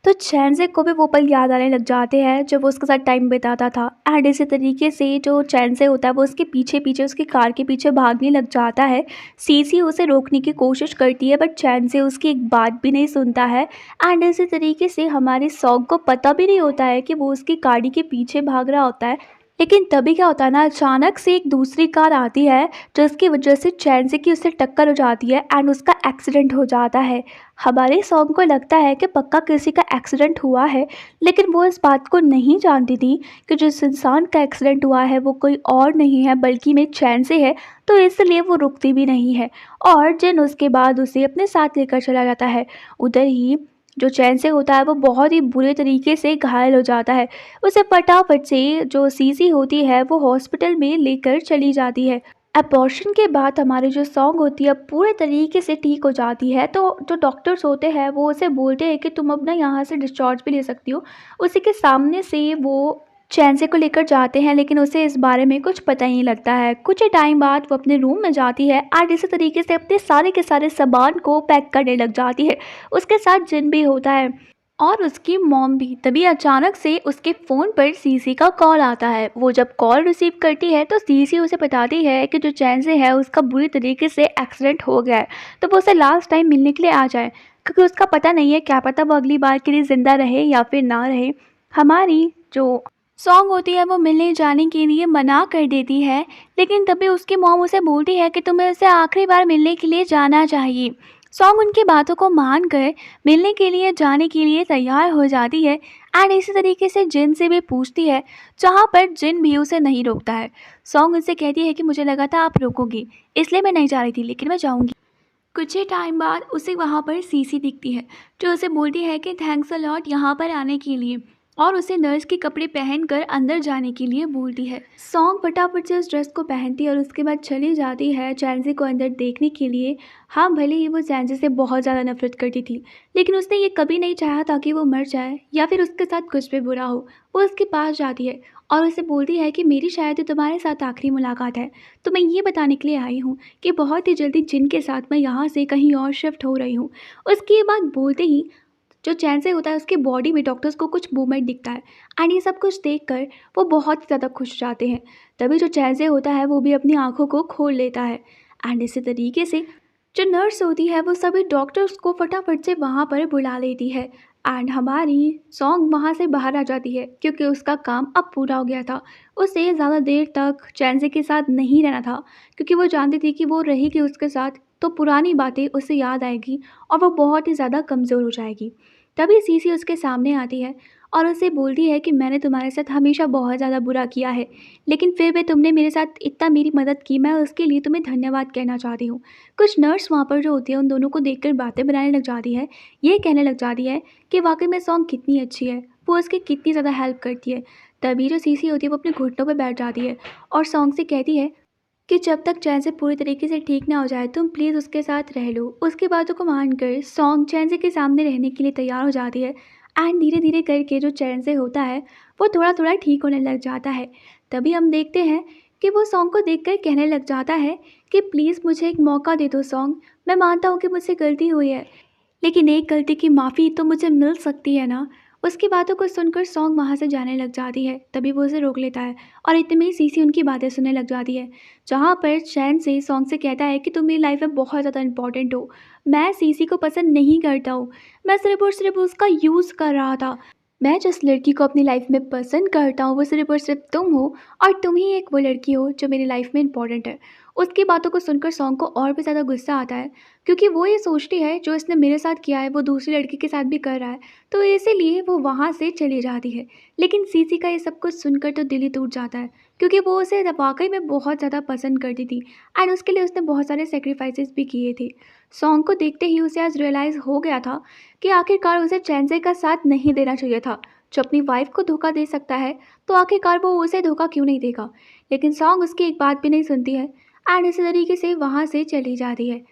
तो चैनज़े को भी वो पल याद आने लग जाते हैं जब वो उसके साथ टाइम बिताता था एंड इसी तरीके से जो चैनज़े होता है वो उसके पीछे-पीछे उसकी कार के पीछे भागने लग जाता है। सीसी उसे रोकने की कोशिश करती है बट चैनज़े उसकी एक बात भी नहीं सुनता है एंड इसी तरीके से हमारे सॉन्ग को पता भी नहीं होता है कि वो उसकी गाड़ी के पीछे भाग रहा होता है। लेकिन तभी क्या होता है ना, अचानक से एक दूसरी कार आती है जिसकी वजह से चैनज़े की उससे टक्कर हो जाती है एंड उसका एक्सीडेंट हो जाता है। हमारे सॉन्ग को लगता है कि पक्का किसी का एक्सीडेंट हुआ है, लेकिन वो इस बात को नहीं जानती थी कि जिस इंसान का एक्सीडेंट हुआ है वो कोई और नहीं है बल्कि मेरी चैनज़े है। तो इसलिए वो रुकती भी नहीं है और जिन उसके बाद उसे अपने साथ लेकर चला जाता है। उधर ही जो चैनज़े होता है वो बहुत ही बुरे तरीके से घायल हो जाता है। उसे फटाफट से जो सीसी होती है वो हॉस्पिटल में लेकर चली जाती है। अबॉर्शन के बाद हमारी जो सॉन्ग होती है पूरे तरीके से ठीक हो जाती है, तो जो डॉक्टर्स होते हैं वो उसे बोलते हैं कि तुम अब ना यहाँ से डिस्चार्ज भी ले सकती हो। उसी के सामने से वो चैनज़े को लेकर जाते हैं लेकिन उसे इस बारे में कुछ पता ही नहीं लगता है। कुछ ही टाइम बाद वो अपने रूम में जाती है और इसी तरीके से अपने सारे के सारे सामान को पैक करने लग जाती है। उसके साथ जिन भी होता है और उसकी मॉम भी। तभी अचानक से उसके फ़ोन पर सीसी का कॉल आता है। वो जब कॉल रिसीव करती है तो सीसी उसे बताती है कि जो चैनज़े है उसका बुरी तरीके से एक्सीडेंट हो गया है, तो वो उसे लास्ट टाइम मिलने के लिए आ जाए, क्योंकि उसका पता नहीं है, क्या पता वो अगली बार के लिए ज़िंदा रहे या फिर ना रहे। हमारी जो सॉन्ग होती है वो मिलने जाने के लिए मना कर देती है, लेकिन तभी उसकी मॉम उसे बोलती है कि तुम्हें उसे आखिरी बार मिलने के लिए जाना चाहिए। सॉन्ग उनकी बातों को मानकर मिलने के लिए जाने के लिए तैयार हो जाती है एंड इसी तरीके से जिन से भी पूछती है, जहाँ पर जिन भी उसे नहीं रोकता है। सॉन्ग उनसे कहती है कि मुझे लगा था आप रोकोगी, इसलिए मैं नहीं जा रही थी, लेकिन मैं जाऊँगी। कुछ ही टाइम बाद उसे वहाँ पर सीसी दिखती है जो उसे बोलती है कि थैंक्स अ लॉट यहाँ पर आने के लिए, और उसे नर्स के कपड़े पहनकर अंदर जाने के लिए बोलती है। सॉन्ग फटाफट से उस ड्रेस को पहनती है और उसके बाद चली जाती है चैनज़े को अंदर देखने के लिए। हाँ, भले ही वो चैनज़े से बहुत ज़्यादा नफरत करती थी, लेकिन उसने ये कभी नहीं चाहा था कि वो मर जाए या फिर उसके साथ कुछ भी बुरा हो। वो उसके पास जाती है और उसे बोलती है कि मेरी शायद ही तुम्हारे साथ आखिरी मुलाकात है, तो मैं ये बताने के लिए आई हूँ कि बहुत ही जल्दी जिन के साथ मैं यहाँ से कहीं और शिफ्ट हो रही हूँ। उसकी ये बात बोलते ही जो चैनज़े होता है उसके बॉडी में डॉक्टर्स को कुछ मूवमेंट दिखता है एंड ये सब कुछ देखकर वो बहुत ज़्यादा खुश हो जाते हैं। तभी जो चैनज़े होता है वो भी अपनी आँखों को खोल लेता है एंड इसी तरीके से जो नर्स होती है वो सभी डॉक्टर्स को फटाफट से वहाँ पर बुला लेती है एंड हमारी सॉन्ग वहाँ से बाहर आ जाती है क्योंकि उसका काम अब पूरा हो गया था। उसे ज़्यादा देर तक चैनज़े के साथ नहीं रहना था, क्योंकि वो जानती थी कि वो रहेगी उसके साथ तो पुरानी बातें उसे याद आएगी और वो बहुत ही ज़्यादा कमज़ोर हो जाएगी। तभी सीसी उसके सामने आती है और उसे बोलती है कि मैंने तुम्हारे साथ हमेशा बहुत ज़्यादा बुरा किया है, लेकिन फिर भी तुमने मेरे साथ इतना मेरी मदद की, मैं उसके लिए तुम्हें धन्यवाद कहना चाहती हूँ। कुछ नर्स वहाँ पर जो होती है उन दोनों को देखकर बातें बनाने लग जाती है। ये कहने लग जाती है कि वाकई में सॉन्ग कितनी अच्छी है, वो उसकी कितनी ज़्यादा हेल्प करती है। तभी जो सीसी होती है वो अपने घुटनों पर बैठ जाती है और सॉन्ग से कहती है कि जब तक चैनज़े पूरी तरीके से ठीक ना हो जाए तुम प्लीज़ उसके साथ रह लो। उसकी बातों को मानकर सॉन्ग चैनज़े के सामने रहने के लिए तैयार हो जाती है एंड धीरे धीरे करके जो चैनज़े होता है वो थोड़ा थोड़ा ठीक होने लग जाता है। तभी हम देखते हैं कि वो सॉन्ग को देखकर कहने लग जाता है कि प्लीज़ मुझे एक मौका दे दो सॉन्ग, मैं मानता हूँ कि मुझसे गलती हुई है, लेकिन एक गलती की माफ़ी तो मुझे मिल सकती है ना। उसकी बातों को सुनकर सॉन्ग वहाँ से जाने लग जाती है, तभी वो उसे रोक लेता है और इतने में ही सीसी उनकी बातें सुनने लग जाती है, जहाँ पर चैन से सॉन्ग से कहता है कि तुम मेरी लाइफ में बहुत ज़्यादा इंपॉर्टेंट हो। मैं सीसी को पसंद नहीं करता हूँ, मैं सिर्फ और सिर्फ उसका यूज़ कर रहा था। मैं जिस लड़की को अपनी लाइफ में पसंद करता हूँ वो सिर्फ और सिर्फ तुम हो, और तुम ही एक वो लड़की हो जो मेरी लाइफ में इंपॉर्टेंट है। उसकी बातों को सुनकर सॉन्ग को और भी ज़्यादा गुस्सा आता है, क्योंकि वो ये सोचती है जो इसने मेरे साथ किया है वो दूसरी लड़की के साथ भी कर रहा है, तो इसीलिए वो वहाँ से चली जाती है। लेकिन सीसी का ये सब कुछ सुनकर तो दिल ही टूट जाता है, क्योंकि वो उसे वाक़ई में बहुत ज़्यादा पसंद करती थी एंड उसके लिए उसने बहुत सारे सैक्रिफाइसेस भी किए थे। सॉन्ग को देखते ही उसे आज रियलाइज़ हो गया था कि आखिरकार उसे चैंज़े का साथ नहीं देना चाहिए था। जो अपनी वाइफ़ को धोखा दे सकता है, तो आखिरकार वो उसे धोखा क्यों नहीं देगा? लेकिन सॉन्ग उसकी एक बात भी नहीं सुनती है एंड इसी तरीके से वहाँ से चली जाती है।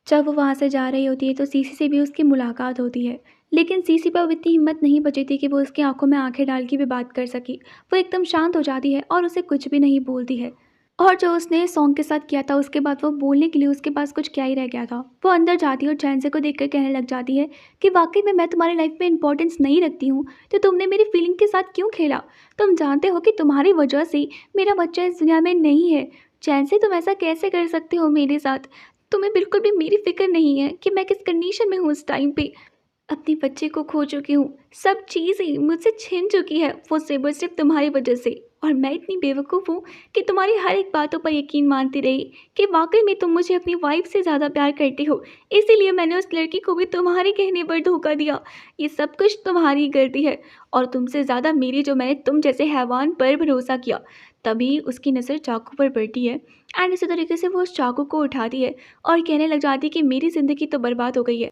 जब वो वहाँ से जा रही होती है तो सीसी से भी उसकी मुलाकात होती है। लेकिन सीसी पे अब इतनी हिम्मत नहीं बची थी कि वो उसकी आँखों में आँखें डाल के भी बात कर सके। वो एकदम शांत हो जाती है और उसे कुछ भी नहीं बोलती है। और जो उसने सॉन्ग के साथ किया था उसके बाद वो बोलने के लिए उसके पास कुछ क्या ही रह गया था। वो अंदर जाती है और चैंज़े को देखकर कहने लग जाती है कि वाक़ई में मैं तुम्हारी लाइफ़ में इम्पोर्टेंस नहीं रखती हूँ, तो तुमने मेरी फीलिंग के साथ क्यों खेला? तुम जानते हो कि तुम्हारी वजह से मेरा बच्चा इस दुनिया में नहीं है। चैंज़े तुम ऐसा कैसे कर सकते हो मेरे साथ? तुम्हें बिल्कुल भी मेरी फ़िक्र नहीं है कि मैं किस कंडीशन में हूँ उस टाइम पे। अपने बच्चे को खो चुकी हूँ, सब चीज़ें मुझसे छिन चुकी है, वो सिर्फ़ तुम्हारी वजह से। और मैं इतनी बेवकूफ़ हूँ कि तुम्हारी हर एक बातों पर यकीन मानती रही कि वाक़ई में तुम मुझे अपनी वाइफ़ से ज़्यादा प्यार करते हो। इसीलिए मैंने उस लड़की को भी तुम्हारे कहने पर धोखा दिया। ये सब कुछ तुम्हारी ही गलती है और तुमसे ज़्यादा मेरी, जो मैंने तुम जैसे हैवान पर भरोसा किया। तभी उसकी नज़र चाकू पर पड़ती है एंड इसी तरीके से वो उस चाकू को उठाती है और कहने लग जाती है कि मेरी ज़िंदगी तो बर्बाद हो गई है।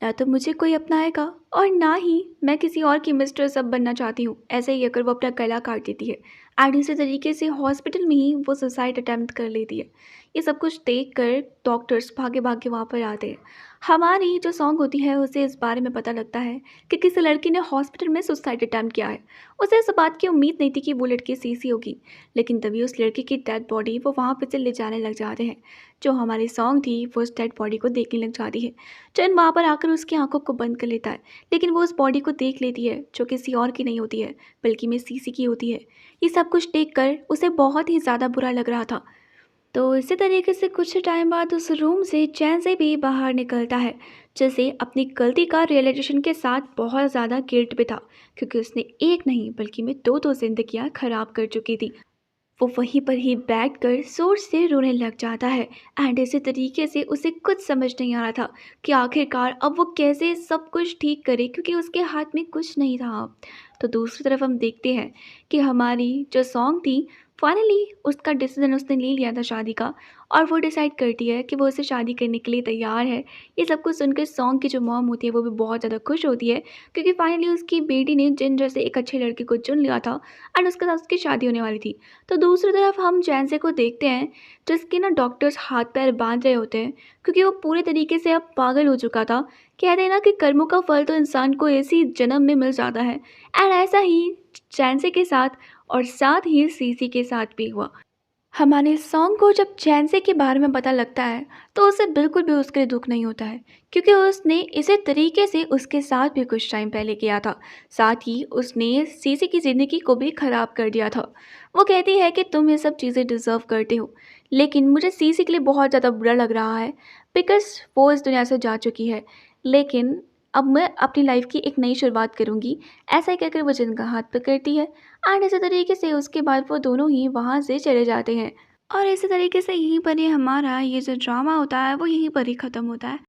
ना तो मुझे कोई अपनाएगा और ना ही मैं किसी और की मिस्ट्रेस अब बनना चाहती हूँ। ऐसे ही अगर वो अपना गला काट देती है एंड इसी तरीके से हॉस्पिटल में ही वो सुसाइड अटेम्प्ट कर लेती है। ये सब कुछ देख कर डॉक्टर्स भागे भागे वहाँ पर आते हैं। हमारी जो सॉन्ग होती है उसे इस बारे में पता लगता है कि किसी लड़की ने हॉस्पिटल में सुसाइड अटेम्प्ट किया है। उसे इस बात की उम्मीद नहीं थी कि वो लड़की सीसी होगी, लेकिन तभी उस लड़की की डेड बॉडी वो वहाँ पर से ले जाने लग जाते हैं। जो हमारी सॉन्ग थी वो उस डेड बॉडी को देखने लग जाती है। चंद वहाँ पर आकर उसकी आंखों को बंद कर लेता है, लेकिन वो उस बॉडी को देख लेती है जो किसी और की नहीं होती है, बल्कि मिस सीसी की होती है। ये सब कुछ देखकर उसे बहुत ही ज़्यादा बुरा लग रहा था। तो इसी तरीके से कुछ टाइम बाद उस रूम से चैन से भी बाहर निकलता है, जैसे अपनी गलती का रियलाइजेशन के साथ बहुत ज़्यादा गिल्ट भी था, क्योंकि उसने एक नहीं बल्कि में दो जिंदगियां खराब कर चुकी थी। वो वहीं पर ही बैठकर ज़ोर से रोने लग जाता है एंड इसी तरीके से उसे कुछ समझ नहीं आ रहा था कि आखिरकार अब वो कैसे सब कुछ ठीक करे, क्योंकि उसके हाथ में कुछ नहीं था। तो दूसरी तरफ हम देखते हैं कि हमारी जो सॉन्ग थी, फाइनली उसका डिसीजन उसने ले लिया था शादी का, और वो डिसाइड करती है कि वो उससे शादी करने के लिए तैयार है। ये सब कुछ सुनकर सॉन्ग की जो मॉम होती है वो भी बहुत ज़्यादा खुश होती है, क्योंकि फाइनली उसकी बेटी ने जिन जैसे एक अच्छे लड़के को चुन लिया था एंड उसके साथ उसकी शादी होने वाली थी। तो दूसरी तरफ हम जैनसे को देखते हैं, जिसके ना डॉक्टर्स हाथ पैर बांध रहे होते हैं, क्योंकि वो पूरे तरीके से अब पागल हो चुका था। कहते हैं ना कि कर्मों का फल तो इंसान को इसी जन्म में मिल जाता है, एंड ऐसा ही जैनसे के साथ और साथ ही सीसी के साथ भी हुआ। हमारे सॉन्ग को जब चैंसे के बारे में पता लगता है तो उसे बिल्कुल भी उसके लिए दुख नहीं होता है, क्योंकि उसने इसी तरीके से उसके साथ भी कुछ टाइम पहले किया था। साथ ही उसने सीसी की ज़िंदगी को भी ख़राब कर दिया था। वो कहती है कि तुम ये सब चीज़ें डिज़र्व करते हो, लेकिन मुझे सीसी के लिए बहुत ज़्यादा बुरा लग रहा है, बिकॉज़ वो इस दुनिया से जा चुकी है। लेकिन अब मैं अपनी लाइफ़ की एक नई शुरुआत करूँगी। ऐसा ही कहकर वो जिनका हाथ पकड़ती है एंड इसी तरीके से उसके बाद वो दोनों ही वहाँ से चले जाते हैं। और इसी तरीके से यहीं पर ही हमारा ये जो ड्रामा होता है वो यहीं पर ही ख़त्म होता है।